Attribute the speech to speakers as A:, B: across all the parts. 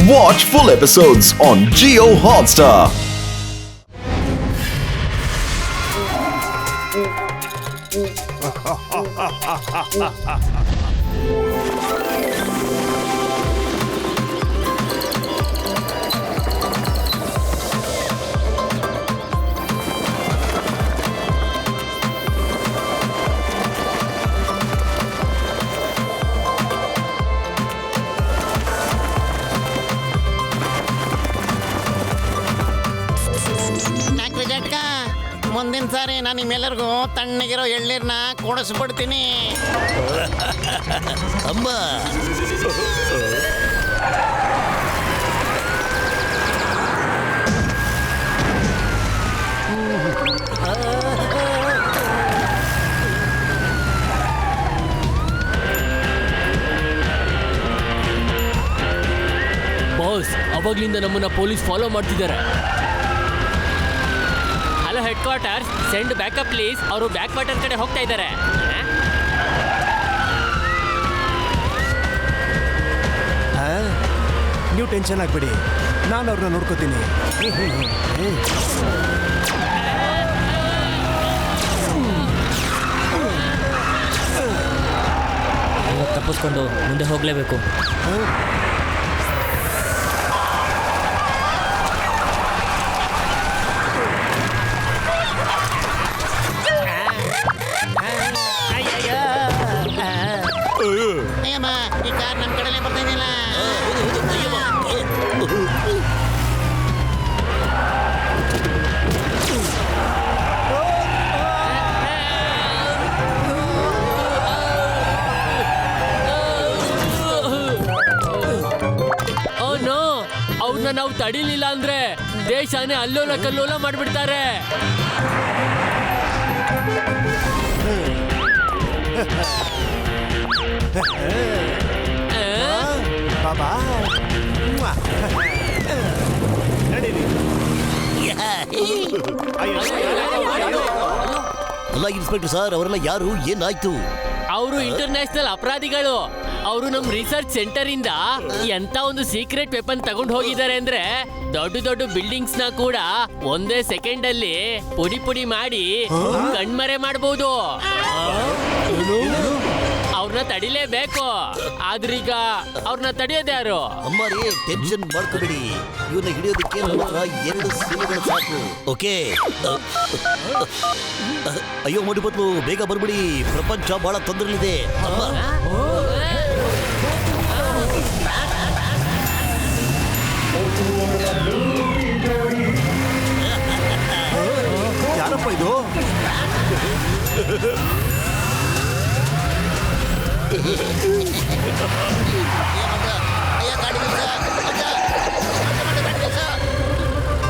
A: Watch full episodes on Jio Hotstar.
B: ಮುಂದಿನ ಸಾರಿ ನಾನು ನಿಮ್ಮೆಲ್ಲರಿಗೂ ತಣ್ಣಗಿರೋ ಎಳ್ನೀರನ್ನ ಕೊಡಿಸ್ಬಿಡ್ತೀನಿ.
C: ಅಮ್ಮ
D: ಬಾಸ್, ಅವಾಗ್ಲಿಂದ ನಮ್ಮನ್ನ ಪೊಲೀಸ್ ಫಾಲೋ ಮಾಡ್ತಿದ್ದಾರೆ. Hello head quarters, send backup please. ಅವರು ಬ್ಯಾಕ್ ವಾಟರ್ ಕಡೆ ಹೋಗ್ತಾ ಇದ್ದಾರೆ.
E: ನೀವು ಟೆನ್ಷನ್ ಆಗ್ಬೇಡಿ, ನಾನು ಅವ್ರನ್ನ ನೋಡ್ಕೋತೀನಿ.
D: ತಪ್ಪಿಸ್ಕೊಂಡು ಮುಂದೆ ಹೋಗ್ಲೇಬೇಕು.
B: ಅಯ್ಯಮ್ಮ, ಈ ಕಾರ್ ನಮ್ಮ ಕಡೆಲೇ ಬರ್ತಾ ಇದೆಯಲ್ಲ.
D: ಅವ್ರನ್ನ ನಾವು ತಡಿಲಿಲ್ಲ ಅಂದ್ರೆ ದೇಶನೇ ಅಲ್ಲೋಲ ಕಲ್ಲೋಲ ಮಾಡ್ಬಿಡ್ತಾರೆ.
E: ಬಾಬಾ
C: ಅಲ್ಲ ಇನ್ಸ್ಪೆಕ್ಟರ್ ಸರ್, ಅವರೆಲ್ಲ ಯಾರು? ಏನಾಯ್ತು?
D: ಅವರು ಇಂಟರ್ನ್ಯಾಷನಲ್ ಅಪರಾಧಿಗಳು. ಅವರು ನಮ್ ರಿಸರ್ಚ್ ಸೆಂಟರ್ ಇಂದ ಎಂತ ಒಂದು ಸೀಕ್ರೆಟ್ ವೆಪನ್ ತಗೊಂಡು ಹೋಗಿದ್ದಾರೆ ಅಂದ್ರೆ ದೊಡ್ಡ ದೊಡ್ಡ ಬಿಲ್ಡಿಂಗ್ಸ್ ನ ಕೂಡ ಒಂದೇ ಸೆಕೆಂಡ್ ಅಲ್ಲಿ ಪುಡಿ ಪುಡಿ ಮಾಡಿ ಕಣ್ಮರೆ ಮಾಡಬಹುದು. ಅವ್ರನ್ನ ತಡಿಲೇಬೇಕು. ಆದ್ರೀಗ ಅವ್ರನ್ನ ತಡೆಯೋದು ಯಾರು?
C: ಅಮ್ಮಾರಿ, ಟೆನ್ಷನ್ ಮಾಡ್ಕೋಬೇಡಿ. ಇವನ್ನ ಹಿಡಿಯೋದಕ್ಕೆ ನಮ್ಮ ಹತ್ರ 2 ಸೀಮೆಗಳು ಸಾಕು. ಓಕೆ? ಅಯ್ಯೋ ಮೋಡಿ ಬದ್ಲು ಬೇಗ ಬರ್ಬಿಡಿ, ಪ್ರಪಂಚ ಬಹಳ ತೊಂದರೆಲಿದೆ. ಅಮ್ಮ
E: ಯಾರಪ್ಪ ಇದು?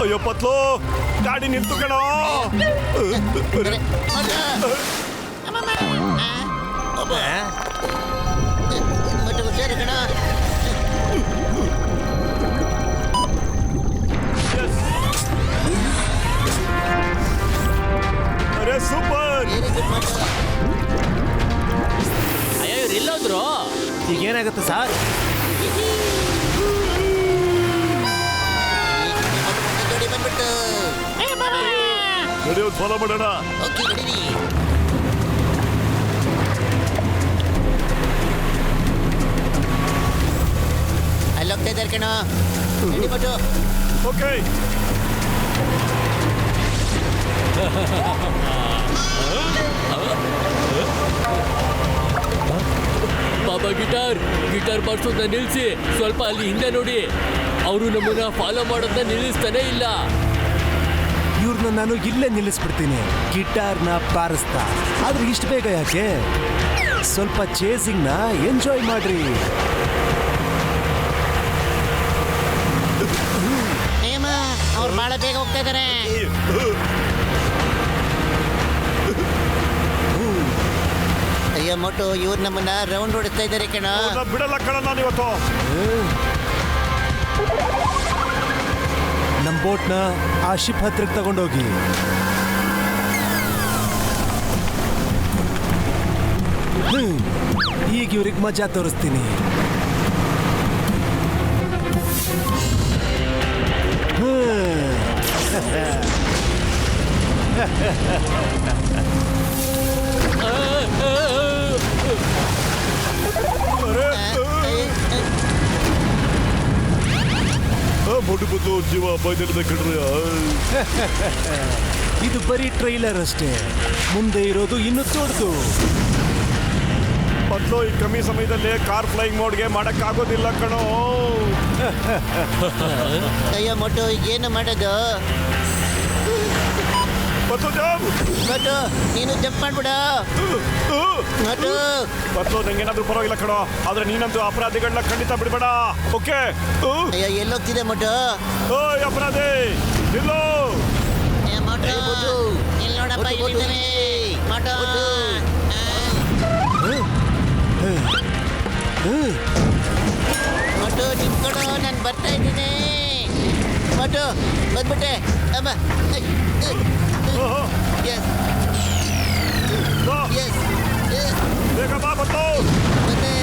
F: ಅಯ್ಯೋ ಪತ್ಲು, ಗಾಡಿ ನಿಂತು ಕಣೋ.
B: ಸರಿ ಕಣ.
F: ಅರೆ ಸೂಪರ್.
D: ಅಯ್ಯೋ, ಇವ್ರು ಎಲ್ಲೋದ್ರು?
E: ಈಗ ಏನಾಗುತ್ತೆ ಸರ್?
B: ಬಂದ್ಬಿಟ್ಟು
F: ನಡೆಯೋದು ಫಾಲೋ ಮಾಡೋಣ.
B: ಓಕೆ, ನಡೀರಿ. ಅಲ್ಲಿ ಹೋಗ್ತಾ ಇದ್ದಾರೆ ಕಣ. ನಡಿಬಿಟ್ಟು.
F: ಓಕೆ.
D: ಬಾಬಾ, ಗಿಟಾರ್ ಬಾರ್ಸೋದನ್ನ ನಿಲ್ಸಿ. ಸ್ವಲ್ಪ ಅಲ್ಲಿ ಹಿಂದೆ ನೋಡಿ. ಅವರು ನಮ್ಮನ್ನ ಫಾಲೋ ಮಾಡೋದನ್ನ ನಿಲ್ಲಿಸ್ತಾನೆ ಇಲ್ಲ.
E: ಇವ್ರನ್ನ ನಾನು ಇಲ್ಲೇ ನಿಲ್ಲಿಸ್ಬಿಡ್ತೀನಿ, ಗಿಟಾರ್ನ ಬಾರಿಸ್ತಾ. ಆದ್ರೆ ಇಷ್ಟು ಬೇಗ ಯಾಕೆ? ಸ್ವಲ್ಪ ಚೇಸಿಂಗ್ನ ಎಂಜಾಯ್ ಮಾಡ್ರಿ.
B: ಅವ್ರು ಬಹಳ ಬೇಗ ಹೋಗ್ತಾ ಇದ್ದಾರೆ. ಅಯ್ಯೋ ಮೊಟ್ಟು, ಇವ್ರು ನಮ್ಮನ್ನ ರೌಂಡ್ ಹೊಡಿಸ್ತಾ ಇದ್ದಾರೆ ಕಣ.
F: ಬಿಡಲ್ಲ ಕಣ ನಾನು ಇವತ್ತು.
E: ನಮ್ಮ ಬೋಟ್ನ ಆ ಶಿಪ್ ಹತ್ರಕ್ಕೆ ತಗೊಂಡೋಗಿ. ಈಗ ಇವ್ರಿಗೆ ಮಜಾ ತೋರಿಸ್ತೀನಿ.
F: ಮೊಟ್ಟು ಬದ್ದು ಜೀವ ಬೈದಲ್ಲಿದೆ ಕಣ್ರಿ
E: ಇದು ಬರೀ ಟ್ರೈಲರ್ ಅಷ್ಟೇ, ಮುಂದೆ ಇರೋದು ಇನ್ನೂ ದೊಡ್ಡದು.
F: ಮೊದಲು ಈ ಕಮ್ಮಿ ಸಮಯದಲ್ಲಿ ಕಾರ್ ಫ್ಲೈಯಿಂಗ್ ಮೋಡ್ಗೆ ಮಾಡಕ್ಕಾಗೋದಿಲ್ಲ ಕಣೋ.
B: ಅಯ್ಯೋ ಮೊಟ್ಟು ಏನು ಮಾಡೋದು?
F: ಮತ್ತು
B: ಮೊಟ್ಟು ನೀನು ಜಂಪ್ ಮಾಡ್ಬಿಡ. ಮೊಟ್ಟು
F: ಮತ್ತು ನಂಗೇನಾದ್ರೂ ಪರವಾಗಿಲ್ಲ ಕಣೋ, ಆದ್ರೆ ನೀನಂತೂ ಅಪರಾಧಿಗಳನ್ನ ಖಂಡಿತ ಬಿಡಬೇಡ. ಓಕೆ?
B: ಅಯ್ಯೋ ಎಲ್ಲೋಗ್ತಿದೆ ಮೊಟ್ಟು?
F: ಓಯ್ ಅಪರಾಧಿ ನಿಲ್ಲೋ.
B: ಮೊಟ್ಟು ಇಲ್ಲಿ ನೋಡಪ್ಪ, ಇಲ್ಲಿದ್ದಾನೆ ಮೊಟ್ಟು. ಮೊಟ್ಟು ನಿಂತ್ಕೊಡು, ನಾನು ಬರ್ತಾ ಇದ್ದೀನಿ. ಮೊಟ್ಟು ಬಂದ್ಬಿಟ್ಟೆ ಅಮ್ಮ. ಎಸ್
F: ಬಾ,
B: ಎಸ್
F: ಬೇಗ ಬಾ ಮತ್ತು.
B: ಬಂದೆ.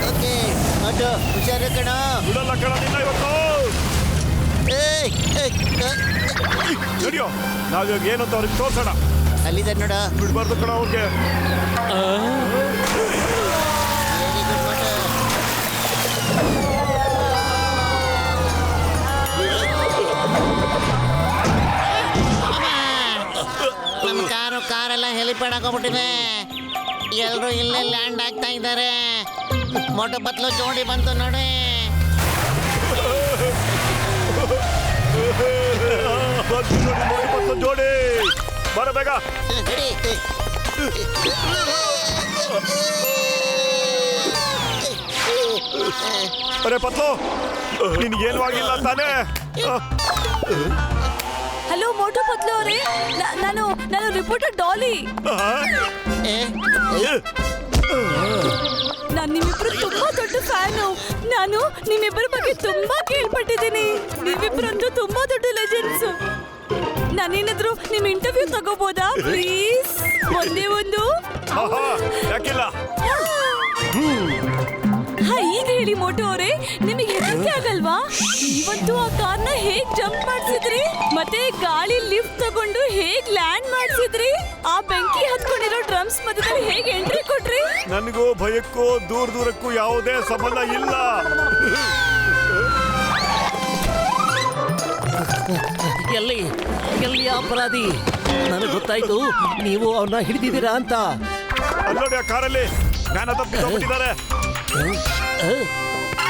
B: ಓಕೆ ಮೊಟ್ಟು ಹುಷಾರು ಕಣೋ.
F: ಬಿಡಲ್ಲ ಕಣ ನಿನ್ನ ಇವತ್ತು. ನಡಿಯೋ, ನಾವಿವಾಗ ಏನು ಅಂತ ಅವ್ರಿಗೆ ತೋರ್ಸೋಣ.
B: ಅಲ್ಲಿದೆ ನೋಡ.
F: ಬಿಡ್ಬಾರ್ದು ಕಣ ಅವ್ರಿಗೆ.
B: Very good Motu. ನಮ್ಮ ಕಾರೆಲ್ಲ ಹೆಲಿಪ್ಯಾಡ್ ಹಾಕೋಬಿಟ್ಟಿದೆ. ಎಲ್ಲರೂ ಇಲ್ಲೇ ಲ್ಯಾಂಡ್ ಆಗ್ತಾ ಇದ್ದಾರೆ. ಮೊಟ್ಟು ಬತ್ಲು ಜೋಡಿ ಬಂತು ನೋಡಿ.
F: ಮತ್ತು ಜೋಡಿ ಬರ ಬೇಗ.
B: ರೆಡಿ.
F: ಅರೆ ಪತ್ಲು, ನಿನ್ಗೇನು ಆಗಿಲ್ಲ ತಾನೇ?
G: ಹಲೋ ಮೋಟು ಪತ್ಲು ಅವರೇ, ನಾನು ರಿಪೋರ್ಟರ್ ಡಾಲಿ. ನಾನು ನಿಮ್ಮಿಬ್ರು ತುಂಬಾ ದೊಡ್ಡ ಫ್ಯಾನು. ನಾನು ನಿಮ್ಮಿಬ್ಬರ ಬಗ್ಗೆ ತುಂಬಾ ಕೇಳ್ಪಟ್ಟಿದ್ದೀನಿ. ನೀವಿಬ್ರಂತೂ ತುಂಬಾ ದೊಡ್ಡ ಲೆಜೆಂಡ್ಸ್. ನಾನೇನಾದ್ರೂ ನಿಮ್ ಇಂಟರ್ವ್ಯೂ ತಗೋಬೋದಾ ಪ್ಲೀಸ್? ಒಂದೇ ಒಂದು.
F: ಯಾಕಿಲ್ಲ?
G: ಹಾ, ಈಗ ಹೇಳಿ ಮೋಟು ಅವರೇ, ನಿಮಗೆ ಹೆದರಿಕೆ ಆಗಲ್ವಾ? ನೀವಂತೂ ಆ ಕಾರ್ನ ಹೇಗ್ ಜಂಪ್ ಮಾಡ್ಸಿದ್ರಿ, ಮತ್ತೆ ಗಾಳಿ ಲಿಫ್ಟ್ ತಗೊಂಡು ಹೇಗ್ ಲ್ಯಾಂಡ್ ಮಾಡ್ಸಿದ್ರಿ, ಆ ಬೆಂಕಿ ಹತ್ಕೊಂಡಿರೋ ಡ್ರಮ್ಸ್ ಮಧ್ಯದಲ್ಲಿ ಹೇಗ್ ಎಂಟ್ರಿ ಕೊಟ್ರಿ?
F: ನನಗೂ ಭಯಕ್ಕೂ ದೂರಕ್ಕೂ ಯಾವುದೇ ಸಂಬಂಧ ಇಲ್ಲ.
C: ಎಲ್ಲಿ ಅಪರಾಧಿ? ನನಗೆ ಗೊತ್ತಾಯ್ತು, ನೀವು ಅವನ್ನ ಹಿಡಿದಿದ್ದೀರಾ ಅಂತ.
F: ಅಲ್ಲೋಡಿ, ಆ ಕಾರಲ್ಲಿ ಜ್ಞಾನ ತಪ್ಪಿದ್ದಾರೆ.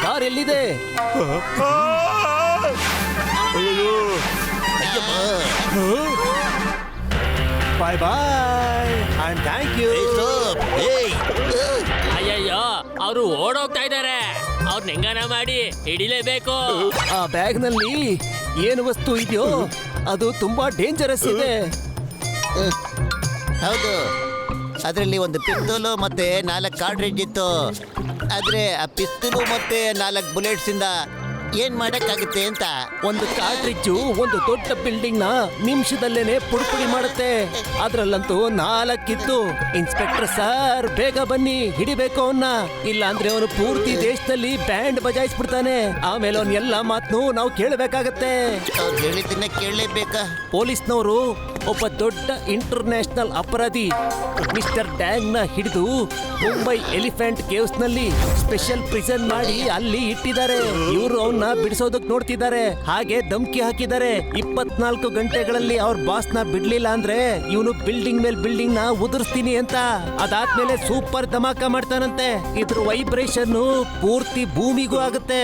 C: ಕಾರ್ ಎಲ್ಲಿದೆ?
E: ಬಾಯ್ ಬಾಯ್ ಅಂಡ್ ಥ್ಯಾಂಕ್ ಯು.
D: ಅಯ್ಯಯ್ಯೋ, ಅವರು ಓಡೋಗ್ತಾ ಇದ್ದಾರೆ. ಅವ್ರನ್ನ ಹೆಂಗನ ಮಾಡಿ ಹಿಡಿಲೇಬೇಕು.
C: ಆ ಬ್ಯಾಗ್ನಲ್ಲಿ ಏನು ವಸ್ತು ಇದೆಯೋ ಅದು ತುಂಬಾ ಡೇಂಜರಸ್ ಇದೆ.
B: ಹೌದು, ಅದರಲ್ಲಿ ಒಂದು ಪಿಸ್ತೂಲು ಮತ್ತೆ 4 ಕಾರ್ಟ್ರಿಡ್ಜ್ ಇತ್ತು. ಆದ್ರೆ ಆ ಪಿಸ್ತೂಲು ಮತ್ತೆ 4 ಬುಲೆಟ್ಸ್ ಇಂದ ಏನ್ ಮಾಡಕ್ಕಾಗುತ್ತೆ ಅಂತ.
C: ಒಂದು ಕಾರ್ಟ್ರಿಡ್ಜು ಒಂದು ದೊಡ್ಡ ಬಿಲ್ಡಿಂಗ್ ನ ನಿಮಿಷದಲ್ಲೇನೆ ಪುಡಿ ಮಾಡುತ್ತೆ. ಅದ್ರಲ್ಲಂತೂ 4 ಇತ್ತು. ಇನ್ಸ್ಪೆಕ್ಟರ್ ಸರ್, ಬೇಗ ಬನ್ನಿ, ಹಿಡಿಬೇಕು ಅವನ್ನ. ಇಲ್ಲ ಅಂದ್ರೆ ಅವನು ಪೂರ್ತಿ ದೇಶದಲ್ಲಿ ಬ್ಯಾಂಡ್ ಬಜಾಯಿಸ್ಬಿಡ್ತಾನೆ. ಆಮೇಲೆ ಅವನ್ ಎಲ್ಲಾ ಮಾತನ್ನು ನಾವು ಕೇಳಬೇಕಾಗತ್ತೆ.
B: ಅವ್ರು ಹೇಳಿದ್ದನ್ನ ಕೇಳಲೇಬೇಕಾ?
C: ಪೊಲೀಸ್ನವರು ಒಬ್ಬ ದೊಡ್ಡ ಇಂಟರ್ನ್ಯಾಷನಲ್ ಅಪರಾಧಿ ಮಿಸ್ಟರ್ ಡ್ಯಾಂಗ್ ನ ಹಿಡಿದು ಮುಂಬೈ ಎಲಿಫೆಂಟ್ ಕೇವ್ಸ್ ನಲ್ಲಿ ಸ್ಪೆಷಲ್ ಪ್ರಿಸನ್ ಮಾಡಿ ಅಲ್ಲಿ ಇಟ್ಟಿದ್ದಾರೆ. ಇವರು ಅವನ್ನ ಬಿಡಿಸೋದಕ್ ನೋಡ್ತಿದ್ದಾರೆ. ಹಾಗೆ ಧಮ್ಕಿ ಹಾಕಿದ್ದಾರೆ, 24 ಗಂಟೆಗಳಲ್ಲಿ ಅವ್ರ ಬಾಸ್ ನ ಬಿಡ್ಲಿಲ್ಲ ಅಂದ್ರೆ ಇವನು ಬಿಲ್ಡಿಂಗ್ ಮೇಲ್ ಬಿಲ್ಡಿಂಗ್ ನ ಉದುರಿಸ್ತೀನಿ ಅಂತ. ಅದಾದ್ಮೇಲೆ ಸೂಪರ್ ಧಮಾಕ ಮಾಡ್ತಾನಂತೆ. ಇದ್ರ ವೈಬ್ರೇಷನ್ ಪೂರ್ತಿ ಭೂಮಿಗೂ ಆಗುತ್ತೆ.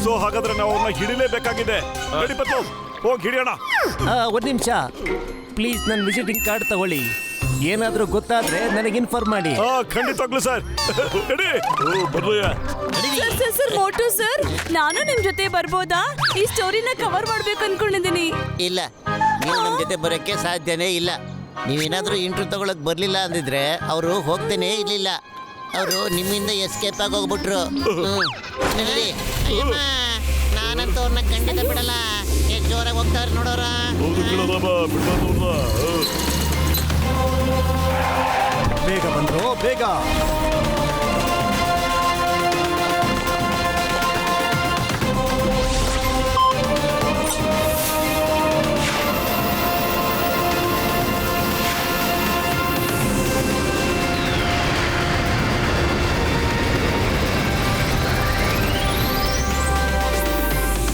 F: ಸೊ ಹಾಗಾದ್ರೆ ನಾವು ಅವ್ರನ್ನ ಹಿಡಿಲೇಬೇಕಾಗಿದೆ. ನಡಿ ಪತ್ಲು, ಹೋಗಿ ಹಿಡಿಯೋಣ.
C: ಒಂದ್ ನಿಮಿಷ ಪ್ಲೀಸ್, ನನ್ನ ವಿಸಿಟಿಂಗ್ ಕಾರ್ಡ್ ತಗೊಳ್ಳಿ. ಏನಾದ್ರೂ ಗೊತ್ತಾದ್ರೆ ನನಗೆ ಇನ್ಫಾರ್ಮ್ ಮಾಡಿ.
F: ಖಂಡಿತವಾಗ್ಲು ಸರ್.
G: ಸರ್ ಮೋಟು ಸರ್, ನಾನು ನಿಮ್ ಜೊತೆ ಬರ್ಬೋದಾ? ಈ ಸ್ಟೋರಿನ ಕವರ್ ಮಾಡ್ಬೇಕು ಅನ್ಕೊಂಡಿದ್ದೀನಿ.
B: ಇಲ್ಲ, ನೀವು ನಮ್ಮ ಜೊತೆ ಬರೋಕ್ಕೆ ಸಾಧ್ಯನೇ ಇಲ್ಲ. ನೀವೇನಾದ್ರೂ ಇಂಟರ್ವ್ಯೂ ತಗೊಳಕ್ ಬರ್ಲಿಲ್ಲ ಅಂದಿದ್ರೆ ಅವರು ಹೋಗ್ತೇನೆ ಇರ್ಲಿಲ್ಲ. ಅವರು ನಿಮ್ಮಿಂದ ಎಸ್ಕೇಪ್ ಆಗಿ ಹೋಗ್ಬಿಟ್ರು. ನಡಿ. ಅಯ್ಯಮ್ಮ, ನಾನಂತೂ ಅವ್ರನ್ನ ಖಂಡಿತ ಬಿಡಲ್ಲ. ಎಷ್ಟು ಜೋರಾಗಿ ಹೋಗ್ತಾರೆ ನೋಡೋರ.
F: ಹೌದು ಕಣರಾಮ, ಬಿಡ್ಬಾರ್ದು ಅವ್ರನ್ನ.
E: ಬೇಗ ಬಂದ್ರು, ಬೇಗ.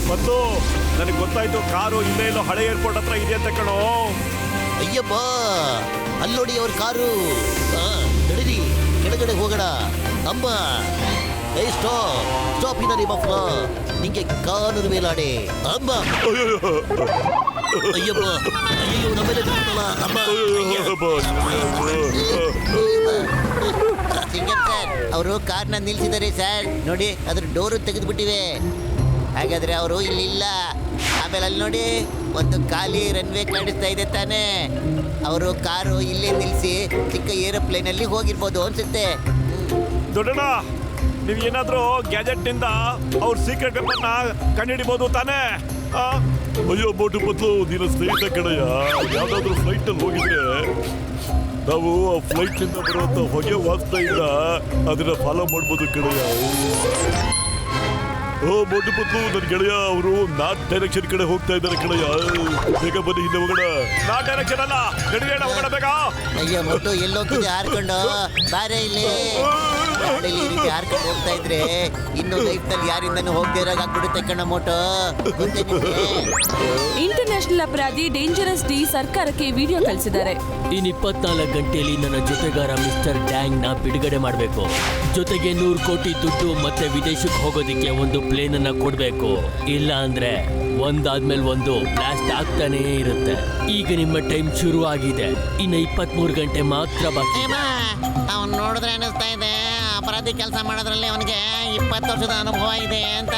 F: ಮತ್ತು ನನಗೆ ಗೊತ್ತಾಯ್ತು, ಕಾರು ಇಲ್ಲೇ ಇಲ್ಲೋ ಹಳೆ ಏರ್ಪೋರ್ಟ್ ಹತ್ರ ಇದೆ ಅಂತ ಕಣೋ.
B: ಅಯ್ಯಪ್ಪ, ಅಲ್ಲೋಡಿ ಅವ್ರ ಕಾರು. ನಡೀರಿ, ಕೆಳಗಡೆ ಹೋಗೋಣ. ಅಮ್ಮ, ಏ ಸ್ಟಾಪ್ ಇದ ನಿಮ್ಮ ನಿಂಗೆ ಕಾನೂನು ಮೇಲಾಡೆ. ಅಮ್ಮ, ಅಯ್ಯಪ್ಪ, ಅಯ್ಯೋ ನಮ್ಮೆಲ್ಲ ಬಿಟ್ಬಿಟ್ಟಲ್ಲ. ಅಮ್ಮ, ಸಿಂಗರ್ ಸರ್, ಅವರು ಕಾರ್ನ ನಿಲ್ಸಿದ್ದಾರೆ ಸರ್. ನೋಡಿ, ಅದ್ರ ಡೋರು ತೆಗೆದುಬಿಟ್ಟಿವೆ. ಹಾಗಾದ್ರೆ ಅವರು ಇಲ್ಲಿ ಇಲ್ಲ. ಆಮೇಲೆ ಅಲ್ಲಿ ನೋಡಿ, ಒಂದು ಖಾಲಿ ರನ್ವೇ ಕಾಣಿಸ್ತಾ ಇದೆ ತಾನೇ. ಅವರು ಕಾರು ಇಲ್ಲೇ ನಿಲ್ಲಿಸಿ ಚಿಕ್ಕ ಏರೋಪ್ಲೇನ್ ಅಲ್ಲಿ ಹೋಗಿರ್ಬೋದು ಅನ್ಸುತ್ತೆ.
F: ದೊಡ್ಡಣ್ಣ, ನೀವು ಏನಾದ್ರೂ ಗ್ಯಾಜೆಟ್ ನಿಂದ ಅವ್ರ ಸೀಕ್ರೆಟ್ ವೆಪನ್ನ ಕಂಡುಹಿಡಿಬಹುದು ತಾನೇ? ಅಯ್ಯೋ ಬೋಟು ಬದಲು ನಿನ್ನ ಸ್ನೇಹಿತ ಕಡೆಯ ಯಾವ್ದಾದ್ರು ಫ್ಲೈಟ್ ಅಲ್ಲಿ ಹೋಗಿದ್ರೆ ನಾವು ಆ ಫ್ಲೈಟ್ ನಿಂದ ಬರುವಂತ ಹೊಗೆ ವಾಸನೆಯಿಂದ ಅದನ್ನ ಫಾಲೋ ಮಾಡ್ಬೋದು ಕಡೆಯ. ಓ ಬೋಟು ಬದಲು ನನ್ನ ಗೆಳೆಯ ಅವರು ನಾರ್ತ್ ಡೈರೆಕ್ಷನ್ ಕಡೆ ಹೋಗ್ತಾ ಇದ್ದಾರೆ ಕಡೆಯ. ಬೇಗ ಬನ್ನಿ, ಹಿಂದೆ ಹೋಗೋಣ. ನಾರ್ತ್ ಡೈರೆಕ್ಷನ್ ಅಲ್ಲ, ಗಡಿಗೇಡ ಹೋಗೋಣ ಬೇಗ.
B: ಅಯ್ಯೋ ಮೊಟ್ಟು ಎಲ್ಲೋಗ್ತಿದೆ ಹಾರ್ಕೊಂಡು ಬಾರೆ ಇಲ್ಲಿ. ಈ ರೀತಿ ಹಾರ್ಕೊಂಡು ಹೋಗ್ತಾ ಇದ್ರೆ ಇನ್ನು ಲೈಫ್ ನಲ್ಲಿ ಯಾರಿಂದನೂ ಹೋಗದೆ ಇರೋಗಾಗ್ಬಿಡುತ್ತೆ ಕಣ ಮೋಟೋ.
G: ಇಂಟರ್ನ್ಯಾಷನಲ್ ಅಪರಾಧಿ ಡೇಂಜರಸ್ ಡಿ ಸರ್ಕಾರಕ್ಕೆ ವಿಡಿಯೋ ಕಳಿಸಿದ್ದಾರೆ.
D: ಇನ್ 24 ಗಂಟೆಯಲ್ಲಿ ನನ್ನ ಜೊತೆಗಾರ ಮಿಸ್ಟರ್ ಡ್ಯಾಂಗ್ ನ ಬಿಡುಗಡೆ ಮಾಡಬೇಕು. ಜೊತೆಗೆ 100 ಕೋಟಿ ದುಡ್ಡು ಮತ್ತೆ ವಿದೇಶಕ್ಕೆ ಹೋಗೋದಿಕ್ಕೆ ಒಂದು ಪ್ಲೇನ್ ಅನ್ನ ಕೊಡ್ಬೇಕು. ಇಲ್ಲ ಅಂದ್ರೆ ಒಂದಾದ್ಮೇಲೆ ಒಂದು ಬ್ಲಾಸ್ಟ್ ಆಗ್ತಾನೇ ಇರುತ್ತೆ. ಈಗ ನಿಮ್ಮ ಟೈಮ್ ಶುರು ಆಗಿದೆ. ಇನ್ನು 23 ಗಂಟೆ ಮಾತ್ರ ಬಾಕಿ.
B: ಅವನ್ ನೋಡಿದ್ರೆ ಅನಿಸ್ತಾ ಇದೆ ಅಪರಾಧಿ ಕೆಲಸ ಮಾಡೋದ್ರಲ್ಲಿ ಅವನಿಗೆ 20 ವರ್ಷದ ಅನುಭವ ಇದೆ ಅಂತ.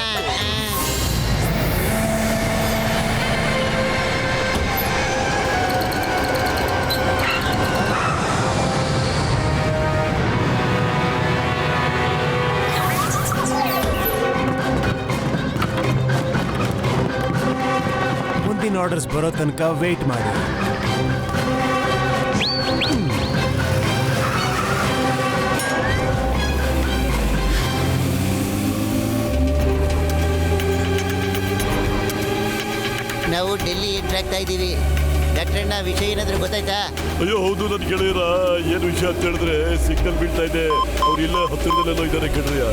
E: ಮುಂದಿನ ಆರ್ಡರ್ಸ್ ಬರೋ ತನಕ ವೇಟ್ ಮಾಡಿ.
B: ನಾವು ಡೆಲ್ಲಿ ಎಂಟ್ರ್ ಆಗ್ತಾ ಇದ್ದೀವಿ. ಡಾಕ್ಟ್ರಣ್ಣ, ವಿಷಯ ಏನಾದ್ರೂ ಗೊತ್ತಾಯ್ತಾ?
F: ಅಯ್ಯೋ ಹೌದು, ನನ್ನ ಗೆಳೆಯರ ಏನು ವಿಷಯ ಅಂತ ಹೇಳಿದ್ರೆ ಸಿಗ್ನಲ್ ಬೀಳ್ತಾ ಇದೆ. ಅವ್ರು ಇಲ್ಲ ಹತ್ತಿರದಲ್ಲೆಲ್ಲೋ ಇದ್ದಾರೆ ಕಣ್ರಿಯ.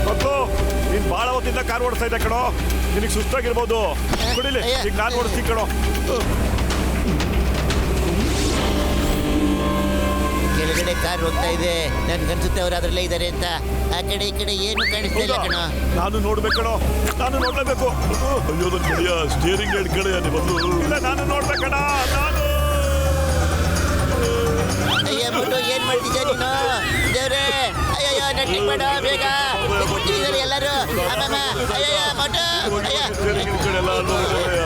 F: ಮತ್ತು ನೀನ್ ಬಹಳ ಹೊತ್ತಿಂದ ಕಾರ್ ಓಡಿಸ್ತಾ ಇದ್ದೆ ಕಣೋ, ನಿನಗೆ ಸುಸ್ತಾಗಿರ್ಬೋದು. ಕುಡಿಲಿ, ಈಗ ನಾನು ಓಡಿಸ್ತೀನಿ ಕಣೋ.
B: ಕೆಳಗಡೆ ಕಾರ್ ಹೋಗ್ತಾ ಇದೆ. ನನ್ಗನ್ಸುತ್ತೆ ಅವ್ರು ಅದ್ರಲ್ಲೇ ಇದ್ದಾರೆ ಅಂತ. ಆ ಕಡೆ ಈ ಕಡೆ ಏನು ಕಾಣಿಸ್ತಾ ಇಲ್ಲ ಕಣ.
F: ನಾನು ನೋಡ್ಬೇಕಣೋ, ನಾನು ನೋಡ್ಲೇಬೇಕು. ಅಯ್ಯೋ ನನ್ನ ಗೆಳೆಯ, ಸ್ಟೇರಿಂಗ್ ಹೆಡ್ ಕಡೆಯ ನಿಮ್ಮದು. ಇಲ್ಲ, ನಾನು ನೋಡ್ಬೇಕಣ. ನಾನು
B: ಅಯ್ಯ ಬಿಟ್ಟು ಏನ್ ಮಾಡ್ತಿದ್ಯಾ ನೀನು? ದೇವ್ರೆ, ಅಯ್ಯಯ್ಯೋ ನಟ್ಟಿಗೆ ಬೇಡ, ಬೇಗ ಬಿಟ್ಟಿದ್ದಾರೆ ಎಲ್ಲರೂ. ಅಮ್ಮಮ್ಮ, ಅಯ್ಯಯ್ಯ ಮಟ್ಟು, ಅಯ್ಯ
F: ಸ್ಟೇರಿಂಗ್ ಹೆಡ್ ಕಡೆ ಎಲ್ಲ ನೋಡ್ಬೇಕಣಯ್ಯ.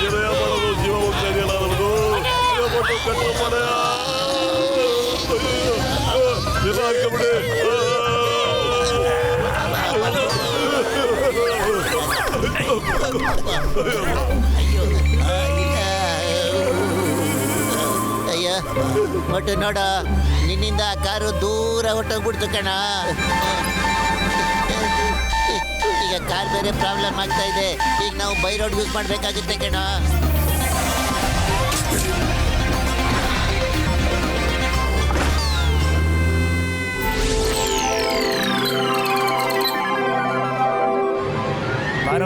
F: ಗೆಳೆಯ ಮಾಡೋದು ಜೀವ ಹೋಗ್ತಾ ಇದೆಯಲ್ಲ ನಮ್ಮದು. ಅಯ್ಯೋ ಮಟ್ಟು ಕಟ್ಟೋ ಮನೆಯ ಜೀವ ಹಾಕಬಿಡಿ.
B: ಅಯ್ಯ ಮಟ್ಟು ನೋಡ, ನಿನ್ನಿಂದ ಕಾರು ದೂರ ಹೊಟ್ಟೋಗ್ಬಿಡ್ತು ಕಣ. ಈಗ ಕಾರ್ ಬೇರೆ ಪ್ರಾಬ್ಲಮ್ ಆಗ್ತಾ ಇದೆ. ಈಗ ನಾವು ಬೈ ರೋಡ್ ಯೂಸ್ ಮಾಡ್ಬೇಕಾಗುತ್ತೆ ಕಣ.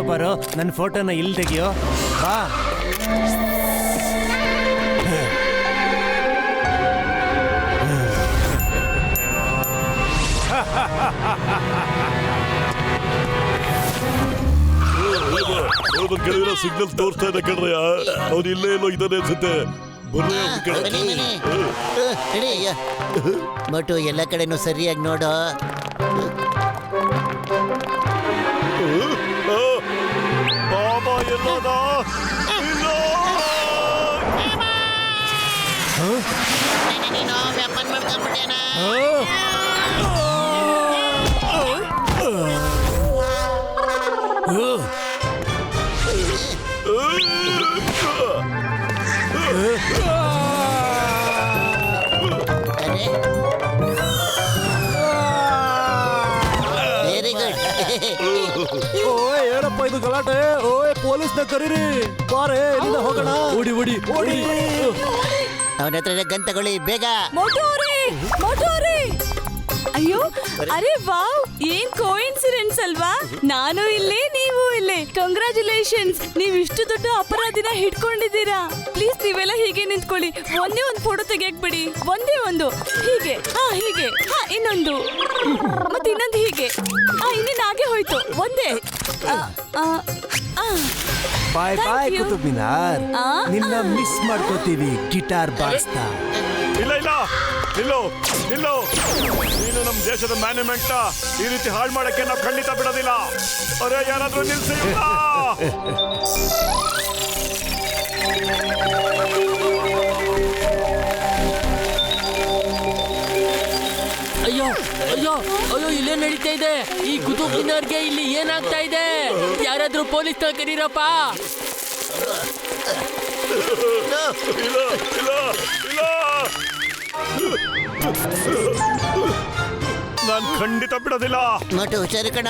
E: ಬಾರೋ ನನ್ನ ಫೋಟೋನ ಇಲ್ಲಿ ತೆಗಿಯೋ. ಬಾ.
F: ಗೆಳೆಯರ ಸಿಗ್ನಲ್ ತೋರಿಸ್ತಾ ಇದೆ ಕಣ್ರಯ್ಯ. ಅವ್ರು ಇಲ್ಲೇ ಎಲ್ಲೋ ಇದ್ದಾನೆ ಅನ್ಸುತ್ತೆ.
B: ಮಟ್ಟು ಎಲ್ಲ ಕಡೆನೂ ಸರಿಯಾಗಿ ನೋಡು.
F: ಬಾಬಾ ಎಲ್ಲೋದ?
B: ನೀನು ವ್ಯಾಪಾರ ಮಾಡ್ಕೊಂಡ್ಬಿಟ್ಟೇನಾ? ಅರೆ ವೆರಿ ಗುಡ್.
E: ಓಯ್ ಏನಪ್ಪ ಇದು ಗಲಾಟೆ? ಓಯ್ ಪೊಲೀಸ್ನ ಕರೀರಿ, ಬಾರೆ ಇಲ್ಲಿಂದ ಹೋಗೋಣ. ಓಡಿ ಓಡಿ ಓಡಿ.
B: ಅವನ ಹತ್ರ ಗನ್ ತಗೊಳ್ಳಿ ಬೇಗ.
G: ಮೋಟು ಅವರೇ ಅಯ್ಯೋ ಅರೆ ವಾವ್, ಏನ್ ಕೋಇನ್ಸಿಡೆನ್ಸ್ ಅಲ್ವಾ? ನಾನು ಇಲ್ಲೇ ನೀವು ಇಲ್ಲೇ. ಕಂಗ್ರಾಚುಲೇಷನ್ಸ್, ನೀವು ಇಷ್ಟು ದೊಡ್ಡ ಅಪರಾಧಿನ ಹಿಡ್ಕೊಂಡಿದ್ದೀರಾ. ಪ್ಲೀಸ್ ನೀವೆಲ್ಲ ಹೀಗೆ ನಿಂತ್ಕೊಳ್ಳಿ. ಒಂದೇ ಒಂದು ಫೋಟೋ ತೆಗಿಯಕ್ ಬಿಡಿ. ಒಂದೇ ಒಂದು. ಹೀಗೆ ಹೀಗೆ ಇನ್ನೊಂದು, ಮತ್ತೆ ಇನ್ನೊಂದು ಹೀಗೆ. ಇನ್ನೇನು ಹಾಗೆ ಹೋಯ್ತು. ಒಂದೇ.
E: ಬಾಯ್
G: Thank
E: bye
G: you.
E: Qutub Minar. ನಿನ್ನ ಮಿಸ್ ಮಾಡ್ಕೋತೀವಿ ಗಿಟಾರ್ ಬಾರಿಸ್ತಾ.
F: ಇಲ್ಲ ನಿಲ್ಲು ನೀನು ನಮ್ಮ ದೇಶದ ಮ್ಯಾನೇಜ್ಮೆಂಟ್ ಈ ರೀತಿ ಹಾಳು ಮಾಡಕ್ಕೆ ನಾವು ಖಂಡಿತ ಬಿಡೋದಿಲ್ಲ. ಅರೆ ಯಾರಾದ್ರೂ ನಿಲ್ಸಿ.
D: ಅಯ್ಯೋ ಅಯ್ಯೋ ಅಯ್ಯೋ, ಇಲ್ಲೇ ನಡೀತಾ ಇದೆ. ಈ ಕುತುಬ್ ಮಿನಾರ್ಗೆ ಇಲ್ಲಿ ಏನಾಗ್ತಾ ಇದೆ? ಯಾರಾದ್ರೂ ಪೊಲೀಸ್ನ ಕರೀರಪ್ಪ.
F: ನಾನು ಖಂಡಿತ ಬಿಡೋದಿಲ್ಲ.
B: ಮೋಟು ಹುಷಾರು ಕಣ.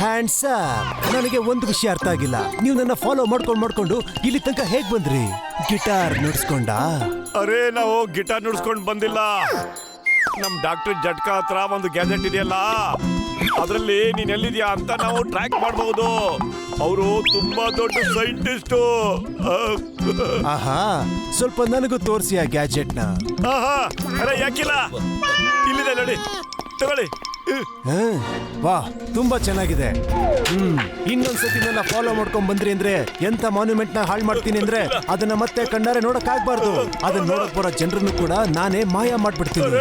E: Hands up. ನನಗೆ ಒಂದು ವಿಷಯ ಅರ್ಥ ಆಗಿಲ್ಲ. ನೀವು ನನ್ನ ಫಾಲೋ ಮಾಡ್ಕೊಂಡು ಇಲ್ಲಿ ತನಕ ಹೇಗ್ ಬಂದ್ರಿ? ಗಿಟಾರ್ ನುಡ್ಸ್ಕೊಂಡ?
F: ಅರೆ ನಾವು ಗಿಟಾರ್ ನುಡ್ಸ್ಕೊಂಡು ಬಂದಿಲ್ಲ. ನಮ್ ಡಾಕ್ಟರ್ ಜಟ್ಕಾ ಹತ್ರ ಒಂದು ಗ್ಯಾಜೆಟ್ ಇದೆಯಲ್ಲ, ಅದರಲ್ಲಿ ನೀನ್ ಎಲ್ಲಿದ್ಯಾ ಅಂತ ನಾವು ಟ್ರ್ಯಾಕ್ ಮಾಡಬಹುದು. ಅವರು ತುಂಬಾ ದೊಡ್ಡ ಸೈಂಟಿಸ್ಟ್.
E: ಆಹಾ, ಸ್ವಲ್ಪ ನನಗೂ ತೋರಿಸಿ ಆ ಗ್ಯಾಜೆಟ್ ನ.
F: ಆಹಾ, ಅರೆ ಯಾಕಿಲ್ಲ, ಇಲ್ಲಿದೆ ನೋಡಿ, ತಗೊಳ್ಳಿ.
E: ವಾ, ತುಂಬಾ ಚೆನ್ನಾಗಿದೆ. ಇನ್ನೊಂದ್ಸತಿ ನನ್ನ ಫಾಲೋ ಮಾಡ್ಕೊಂಡ್ ಬಂದ್ರಿ ಅಂದ್ರೆ ಎಂತ ಮಾನ್ಯುಮೆಂಟ್ ನ ಹಾಳು ಮಾಡ್ತೀನಿ ಅಂದ್ರೆ ಅದನ್ನ ಮತ್ತೆ ಕಣ್ಣಾರೆ ನೋಡಕ್ ಆಗ್ಬಾರ್ದು. ಅದನ್ನ ನೋಡಕ್ ಬರೋ ಜನರನ್ನು ಕೂಡ ನಾನೇ ಮಾಯ ಮಾಡ್ಬಿಡ್ತೀನಿ.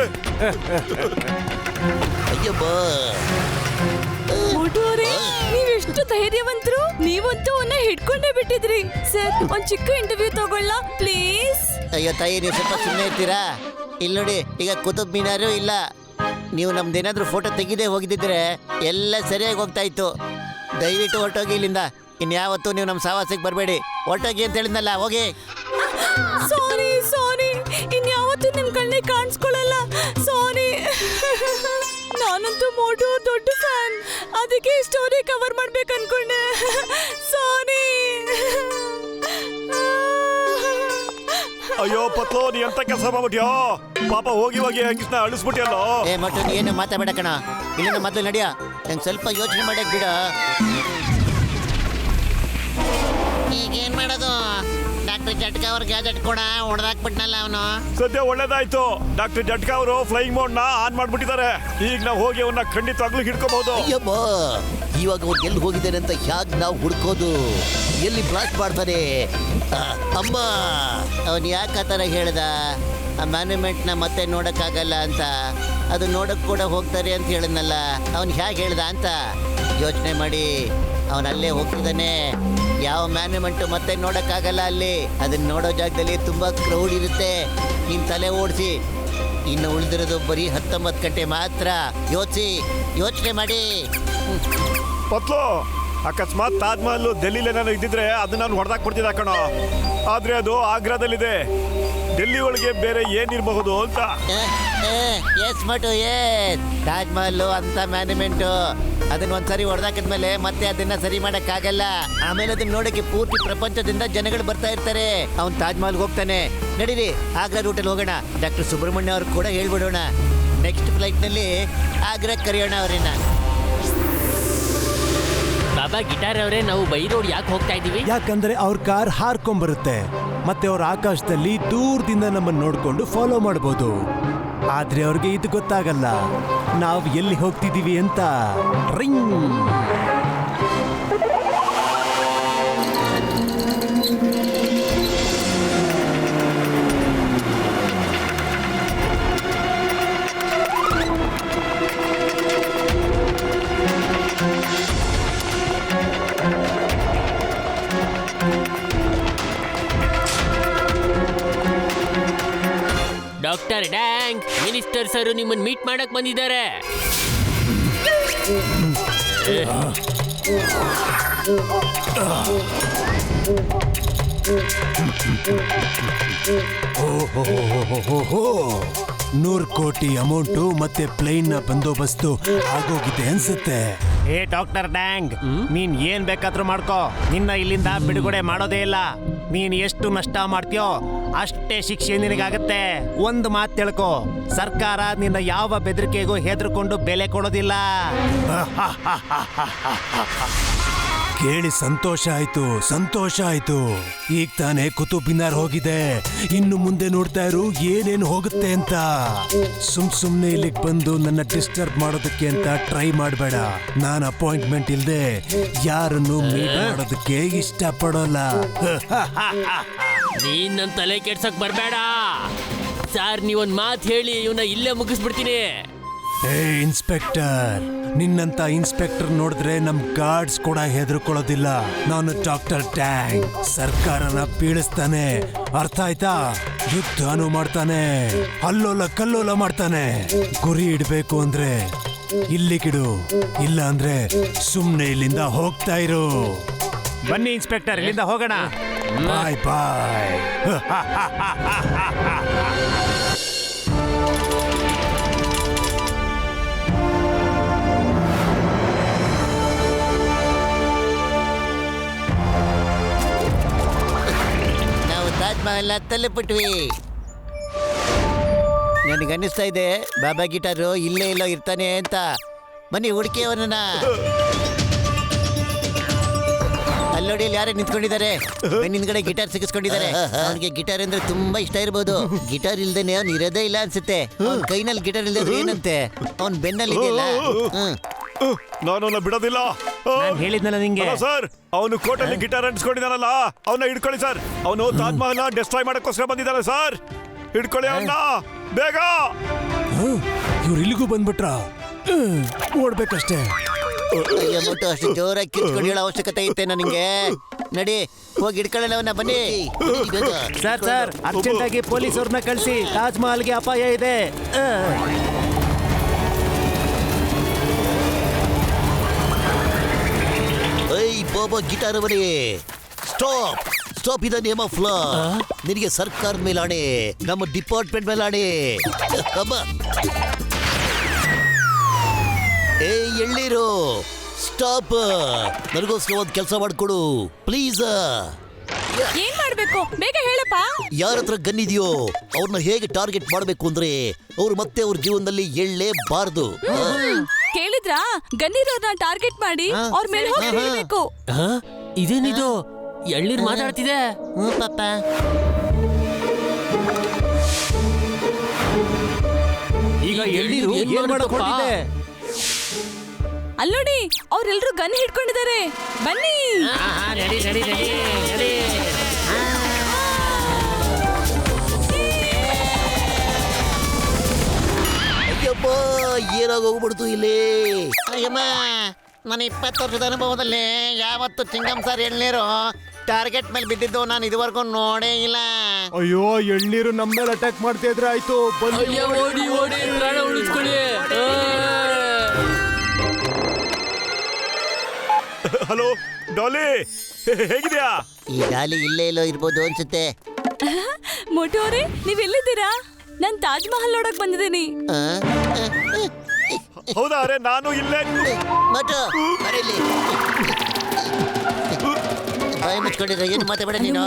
B: ಅಯ್ಯೋ
G: ಮೋಟು ಅವರೇ, ನೀವೆಷ್ಟು ಧೈರ್ಯವಂತರು. ನೀವಂತೂ ಅವನ್ನ ಹಿಡ್ಕೊಂಡೇ ಬಿಟ್ಟಿದ್ರಿ. ಸರ್, ಒಂದ್ ಚಿಕ್ಕ ಇಂಟರ್ವ್ಯೂ ತಗೊಳ್ಳ ಪ್ಲೀಸ್?
B: ಅಯ್ಯೋ ತಾಯಿ, ನೀವು ಸ್ವಲ್ಪ ಸುಮ್ಮನೆ ಇರ್ತೀರಾ? ಇಲ್ಲಿ ನೋಡಿ, ಈಗ ಕುತುಬ್ ಮಿನಾರು ಇಲ್ಲ. ನೀವು ನಮ್ದೇನಾದ್ರೂ ಫೋಟೋ ತೆಗಿದೇ ಹೋಗಿದ್ದಿದ್ರೆ ಎಲ್ಲ ಸರಿಯಾಗಿ ಹೋಗ್ತಾ ಇತ್ತು. ದಯವಿಟ್ಟು ಹೊರಟೋಗಿ ಇಲ್ಲಿಂದ. ಇನ್ಯಾವತ್ತೂ ನೀವು ನಮ್ಮ ಸಹವಾಸಕ್ಕೆ ಬರಬೇಡಿ. ಹೊರಟೋಗಿ ಅಂತ ಹೇಳಿದ್ನಲ್ಲ, ಹೋಗಿ.
G: ಸಾರಿ, ಇನ್ಯಾವತ್ತೂ ನಿಮ್ ಕಣ್ಣಿಗೆ ಕಾಣಿಸ್ಕೊಳ್ಳಲ್ಲ. ಸಾರಿ. ನಾನಂತೂ ಮೋಟು ದೊಡ್ಡ ಫ್ಯಾನ್, ಅದಕ್ಕೆ ಈ ಸ್ಟೋರಿ ಕವರ್ ಮಾಡ್ಬೇಕು ಅನ್ಕೊಂಡೆ. ಸಾರಿ.
F: ಅಯ್ಯೋ ಪತ್ಲೋ, ನೀ ಎಂತ ಕೆಲಸ ಮಾಡ್ಬಿಟ್ಯೋ? ಪಾಪ ಹೋಗಿ ಹಂಗಿಸ್ನ ಅಳಿಸ್ಬಿಟ್ಯಲ್ಲೋ.
B: ಏ ಮಟ್ಟು, ನೀ ಏನು ಮಾತಾಡ ಕಣ. ಇಲ್ಲಿಂದ ಮೊದಲು ನಡಿಯ. ನಂಗೆ ಸ್ವಲ್ಪ ಯೋಚನೆ ಮಾಡಕ್ ಬಿಡ. ಈಗೇನ್ ಮಾಡೋದು? ಡಾಕ್ಟರ್ ಜಟ್ಕಾ ಅವ್ರ ಗ್ಯಾಜೆಟ್ ಕೂಡ ಹೊಡೆದಾಕ್ಬಿಟ್ನಲ್ಲ ಅವನು.
F: ಸದ್ಯ ಒಳ್ಳೇದಾಯ್ತು, ಡಾಕ್ಟರ್ ಜಟ್ಕಾ ಅವರು ಫ್ಲೈಯಿಂಗ್ ಮೋಡ್ ನ ಆನ್ ಮಾಡ್ಬಿಟ್ಟಿದ್ದಾರೆ. ಈಗ ನಾವು ಹೋಗಿ ಅವನ್ನ ಖಂಡಿತವಾಗ್ಲೂ ಹಿಡ್ಕೋಬಹುದು.
B: ಅಯ್ಯಮ್ಮ, ಇವಾಗ ಅವ್ರು ಎಲ್ಲಿ ಹೋಗಿದ್ದಾರೆ ಅಂತ ಹ್ಯಾಗ್ ನಾವು ಹುಡ್ಕೋದು? ಎಲ್ಲಿ ಬ್ಲಾಸ್ಟ್ ಮಾಡ್ತಾರೆ? ಅಮ್ಮ, ಅವನು ಯಾಕೆ ಆ ಥರ ಹೇಳ್ದ? ಆ ಮ್ಯಾನ್ಯುಮೆಂಟ್ನ ಮತ್ತೆ ನೋಡೋಕ್ಕಾಗಲ್ಲ ಅಂತ. ಅದು ನೋಡೋಕ್ಕೆ ಕೂಡ ಹೋಗ್ತಾರೆ ಅಂತ ಹೇಳಿದ್ನಲ್ಲ, ಅವನು ಹೇಗೆ ಹೇಳ್ದ ಅಂತ ಯೋಚನೆ ಮಾಡಿ. ಅವನಲ್ಲೇ ಹೋಗ್ತಿದ್ದಾನೆ. ಯಾವ ಮ್ಯಾನ್ಯುಮೆಂಟು ಮತ್ತೆ ನೋಡೋಕ್ಕಾಗಲ್ಲ ಅಲ್ಲಿ. ಅದನ್ನ ನೋಡೋ ಜಾಗದಲ್ಲಿ ತುಂಬ ಕ್ರೌಡ್ ಇರುತ್ತೆ. ನೀನು ತಲೆ ಓಡಿಸಿ. ಇನ್ನು ಉಳಿದಿರೋದು ಬರೀ 19 ಗಂಟೆ ಮಾತ್ರ. ಯೋಚನೆ ಮಾಡಿ.
F: ಪತ್ಲು, ಅಕಸ್ಮಾತ್ ತಾಜ್ ಮಹಲ್ ಡೆಲ್ಲಿಲಿ ಏನಾದ್ರು ಇದ್ದಿದ್ರೆ ಅದನ್ನ ನಾನು ಹೊಡೆದಾಕ್ ಕೊಡ್ತಿದ್ದ ಕಣೋ. ಆದ್ರೆ ಅದು ಆಗ್ರಾದಲ್ಲಿದೆ. ಡೆಲ್ಲಿ ಒಳಗೆ ಬೇರೆ ಏನಿರಬಹುದು ಅಂತ.
B: Yes Motu, yes. ತಾಜ್ ಮಹಲ್ ಅಂತ ಮ್ಯಾನ್ಯುಮೆಂಟು. ಅದನ್ನ ಒಂದ್ಸರಿ ಹೊಡೆದಾಕಿದ್ಮೇಲೆ ಮತ್ತೆ ಅದನ್ನ ಸರಿ ಮಾಡಕ್ಕಾಗಲ್ಲ. ಆಮೇಲೆ ಅದನ್ನ ನೋಡಕ್ಕೆ ಪೂರ್ತಿ ಪ್ರಪಂಚದಿಂದ ಜನಗಳು ಬರ್ತಾ ಇರ್ತಾರೆ. ಅವ್ನು ತಾಜ್ ಮಹಲ್ಗೆ ಹೋಗ್ತಾನೆ. ನಡೀರಿ, ಆಗ್ರಾ ರೂಟಲ್ಲಿ ಹೋಗೋಣ. ಡಾಕ್ಟರ್ ಸುಬ್ರಹ್ಮಣ್ಯ ಅವ್ರು ಕೂಡ ಹೇಳ್ಬಿಡೋಣ. ನೆಕ್ಸ್ಟ್ ಫ್ಲೈಟ್ನಲ್ಲಿ ಆಗ್ರಾಕ್ಕೆ ಕರೆಯೋಣ ಅವರನ್ನ.
D: ಬಾಬಾ ಗಿಟಾರ್ ಅವರೇ, ನಾವು ಬೈ ರೋಡ್ ಯಾಕೆ ಹೋಗ್ತಾ ಇದೀವಿ?
E: ಯಾಕಂದ್ರೆ ಅವ್ರ ಕಾರ್ ಹಾರ್ಕೊಂಬರುತ್ತೆ. ಮತ್ತೆ ಅವ್ರ ಆಕಾಶದಲ್ಲಿ ದೂರದಿಂದ ನಮ್ಮನ್ನ ನೋಡ್ಕೊಂಡು ಫಾಲೋ ಮಾಡ್ಬೋದು. ಆದ್ರೆ ಅವ್ರಿಗೆ ಇದು ಗೊತ್ತಾಗಲ್ಲ, ನಾವು ಎಲ್ಲಿ ಹೋಗ್ತಿದೀವಿ ಅಂತ. ರಿಂಗ್.
D: ಡಾಕ್ಟರ್ ಡ್ಯಾಂಗ್ ಮಿನಿಸ್ಟರ್ ಸರ್ ನಿಮ್ಮನ್ನ ಮೀಟ್ ಮಾಡಕ್ ಬಂದಿದ್ದಾರೆ.
E: ಓಹೋ 100 ಕೋಟಿ ಅಮೌಂಟು ಮತ್ತೆ ಪ್ಲೇನ್ ನ ಬಂದೋಬಸ್ತು ಆಗೋಗಿದೆ ಅನ್ಸುತ್ತೆ.
C: ಏ ಡಾಕ್ಟರ್ ಡ್ಯಾಂಗ್, ನೀನ್ ಏನ್ ಬೇಕಾದ್ರೂ ಮಾಡ್ಕೋ, ನಿನ್ನ ಇಲ್ಲಿಂದ ಬಿಡುಗಡೆ ಮಾಡೋದೇ ಇಲ್ಲ. ನೀನ್ ಎಷ್ಟು ನಷ್ಟ ಮಾಡ್ತೀಯೋ ಅಷ್ಟೇ ಶಿಕ್ಷೆ ನಿನಗಾಗತ್ತೆ. ಒಂದು ಮಾತು ತಿಳ್ಕೊ, ಸರ್ಕಾರ ನಿನ್ನ ಯಾವ ಬೆದರಿಕೆಗೂ ಹೆದರ್ಕೊಂಡು ಬೆಲೆ ಕೊಡೋದಿಲ್ಲ.
E: ಕೇಳಿ ಸಂತೋಷ ಆಯ್ತು. ಈಗ ತಾನೇ ಕುತುಬ್ ಮಿನಾರ್ ಹೋಗಿದೆ, ಇನ್ನು ಮುಂದೆ ನೋಡ್ತಾ ಇರು ಏನೇನು ಹೋಗುತ್ತೆ ಅಂತ. ಸುಮ್ನೆ ಇಲ್ಲಿಗೆ ಬಂದು ನನ್ನ ಡಿಸ್ಟರ್ಬ್ ಮಾಡೋದಕ್ಕೆ ಅಂತ ಟ್ರೈ ಮಾಡಬೇಡ. ನಾನು ಅಪಾಯಿಂಟ್ಮೆಂಟ್ ಇಲ್ದೆ ಯಾರನ್ನು ಮೀಟ್ ಮಾಡೋದಕ್ಕೆ ಇಷ್ಟ ಪಡೋಲ್ಲ.
D: ನೀನ್ ನನ್ ತಲೆ ಕೆಡ್ಸಕ್ ಬರ್ಬೇಡ ಸರ್. ನೀವೊಂದ್ ಮಾತು ಹೇಳಿ ಇವನ್ನ ಇಲ್ಲೇ ಮುಗಿಸ್ಬಿಡ್ತೀನಿ.
E: ಏ ಇನ್ಸ್ಪೆಕ್ಟರ್, ನಿನ್ನಂತ ಇನ್ಸ್ಪೆಕ್ಟರ್ ನೋಡಿದ್ರೆ ನಮ್ ಗಾರ್ಡ್ಸ್ ಕೂಡ ಹೆದರ್ಕೊಳ್ಳೋದಿಲ್ಲ. ನಾನು ಡಾಕ್ಟರ್ ಟ್ಯಾಂಗ್, ಸರ್ಕಾರನ ಬೀಳಿಸ್ತಾನೆ, ಅರ್ಥ ಆಯ್ತಾ? ಯುದ್ಧನೂ ಮಾಡ್ತಾನೆ, ಅಲ್ಲೋಲ ಕಲ್ಲೋಲ ಮಾಡ್ತಾನೆ. ಗುರಿ ಇಡ್ಬೇಕು ಅಂದ್ರೆ ಇಲ್ಲಿಗಿಡು, ಇಲ್ಲ ಅಂದ್ರೆ ಸುಮ್ನೆ ಇಲ್ಲಿಂದ ಹೋಗ್ತಾ ಇರು.
C: ಬನ್ನಿ ಇನ್ಸ್ಪೆಕ್ಟರ್, ಇಲ್ಲಿಂದ ಹೋಗೋಣ.
E: ಬಾಯ್ ಬಾಯ್.
B: ತಾಜ್ ಮಹಲ್ ತಲುಪಿಟ್ವಿ. ನನಗನ್ನಿಸ್ತಾ ಇದೆ ಬಾಬಾ ಗಿಟಾರು ಇಲ್ಲೇ ಎಲ್ಲೋ ಇರ್ತಾನೆ ಅಂತ. ಬನ್ನಿ ಹುಡುಕಿ ಅವನನ್ನ. ಅಲ್ಲಿ ನೋಡಿ, ಅಲ್ಲಿ ಯಾರೇ ನಿಂತ್ಕೊಂಡಿದ್ದಾರೆ. ಹಿಂದ್ಗಡೆ ಗಿಟಾರ್ ಸಿಗಿಸ್ಕೊಂಡಿದ್ದಾರೆ. ಅವನಿಗೆ ಗಿಟಾರ್ ಅಂದ್ರೆ ತುಂಬಾ ಇಷ್ಟ ಇರ್ಬೋದು. ಗಿಟಾರ್ ಇಲ್ದೇನೆ ಅವ್ನು ಇರೋದೇ ಇಲ್ಲ ಅನ್ಸುತ್ತೆ. ಅವ್ನ ಕೈನಲ್ಲಿ ಗಿಟಾರ್ ಇಲ್ದೇ ಏನಂತೆ, ಅವ್ನ ಬೆನ್ನಲ್ಲಿ ಇದೆಯಲ್ಲ.
F: ನಾನು ಬಿಡೋದಿಲ್ಲ.
C: ನಾನು ಹೇಳಿದ್ನಲ್ಲ ನಿಂಗೆ.
F: ಸರ್, ಅವನು ಕೋಟಲ್ಲಿ ಗಿಟಾರ್ ಅಂಟಿಸ್ಕೊಂಡಿದ್ದಾನಲ್ಲ, ಅವನ್ನ ಹಿಡ್ಕೊಳ್ಳಿ ಸರ್. ಅವನು ತಾಜ್ ಮಹಲ್ ಡೆಸ್ಟ್ರಾಯ್ ಮಾಡಕ್ಕೋಸ್ಕರ ಬಂದಿದ್ದಾನೆ ಸರ್. ಹಿಡ್ಕೊಳ್ಳಿ ಅವನ್ನ ಬೇಗ.
E: ಇವ್ರು ಇಲ್ಲಿಗೂ ಬಂದ್ಬಿಟ್ರ, ಓಡ್ಬೇಕಷ್ಟೇ.
B: ಅಷ್ಟು ಜೋರಾಗಿ ಕಿರ್ಚ್ಕೊಂಡು ಹೇಳೋ ಅವಶ್ಯಕತೆ ಐತೆ ನನಗೆ. ನಡಿ ಹೋಗಿ ಹಿಡ್ಕೊಳ್ಳೋಣ ಅವನ್ನ. ಬನ್ನಿ
C: ಸರ್, ಅರ್ಜೆಂಟ್ ಆಗಿ ಪೊಲೀಸ್ ಅವ್ರನ್ನ ಕಳಿಸಿ. ತಾಜ್ ಮಹಲ್ಗೆ ಅಪಾಯ ಇದೆ.
B: ಬಾಬಾ ಗಿಟಾರ್ ಬರೀ ಸ್ಟಾಪ್. ಇದ ನೇಮ್ ಆಫ್ ಲಾ. ನಿನಗೆ ಸರ್ಕಾರ ಮೇಲೆ ಆಣೆ, ನಮ್ಮ ಡಿಪಾರ್ಟ್ಮೆಂಟ್ ಮೇಲೆ ಆಣೆ. ಏ ಎಳ್ಳೀರು, ಸ್ಟಾಪ್. ನನಗೋಸ್ಕರ ಒಂದು ಕೆಲಸ ಮಾಡ್ಕೊಡು ಪ್ಲೀಸ್.
G: ಏನ್ ಮಾಡ್ಬೇಕು ಬೇಗ ಹೇಳಪ್ಪ.
B: ಯಾರ ಹತ್ರ ಗನ್ ಇದೆಯೋ ಅವ್ರನ್ನ ಹೇಗೆ ಟಾರ್ಗೆಟ್ ಮಾಡ್ಬೇಕು ಅಂದ್ರೆ ಅವ್ರು ಮತ್ತೆ ಅವ್ರ ಜೀವನದಲ್ಲಿ ಎಳ್ಳೇಬಾರ್ದು.
G: ಕೇಳಿದ್ರಾ? ಗನ್ನಿರೋರ್ನ ಟಾರ್ಗೆಟ್ ಮಾಡಿ ಅವ್ರ ಮೇಲೆ ಹೋಗಿ ಬೀಳ್ಬೇಕು.
D: ಇದೇನಿದು ಎಳ್ಳೀರ್ ಮಾತಾಡ್ತಿದೆ?
B: ಪಾಪ
C: ಈಗ ಎಳ್ಳೀರು ಏನ್ ಮಾಡಕ್ ಹೊರಟಿದೆ?
G: ಅಲ್ಲೋಡಿ, ಅವ್ರೆಲ್ರು ಗನ್ ಹಿಡ್ಕೊಂಡಿದ್ದಾರೆ. ಬನ್ನಿ.
D: ನಡಿ.
B: ಅಯ್ಯಪ್ಪ, ಏನಾಗ ಹೋಗ್ಬಿಡ್ತು ಇಲ್ಲಿ. ಅಯ್ಯಮ್ಮ, ನನ್ನ 20 ವರ್ಷದ ಅನುಭವದಲ್ಲಿ ಯಾವತ್ತು ಚಿಂಗಂ ಸರ್ ಎಳ್ನೀರು ಟಾರ್ಗೆಟ್ ಮೇಲೆ ಬಿದ್ದಿದ್ದು ನಾನು ಇದುವರೆಗೂ ನೋಡೇ ಇಲ್ಲ.
E: ಅಯ್ಯೋ, ಎಳ್ನೀರು ನಮ್ಮ ಮೇಲೆ ಅಟ್ಯಾಕ್ ಮಾಡ್ತಾ ಇದ್ರೆ ಆಯ್ತು.
D: ಓಡಿ ಪ್ರಾಣ ಉಳಿಸ್ಕೊಳ್ಳಿ.
F: ಹಲೋ ಡಾಲಿ, ಹೇಗಿದ್ಯಾ?
B: ಈ ಡಾಲಿ ಇಲ್ಲೇ ಎಲ್ಲೋ ಇರ್ಬೋದು ಅನ್ಸುತ್ತೆ.
G: ಮೋಟು ಅವರೇ, ನೀವ್ ಎಲ್ಲಿದ್ದೀರಾ? ನಾನ್ ತಾಜ್ ಮಹಲ್ ನೋಡಕ್ ಬಂದಿದ್ದೀನಿ.
F: ಹೌದಾ? ಅರೆ ನಾನು ಇಲ್ಲೇ.
B: ಬಾಯಿ ಮುಚ್ಕೊಂಡಿದ್ರೆ ಏನು ಮಾತಾಡ ನೀನು.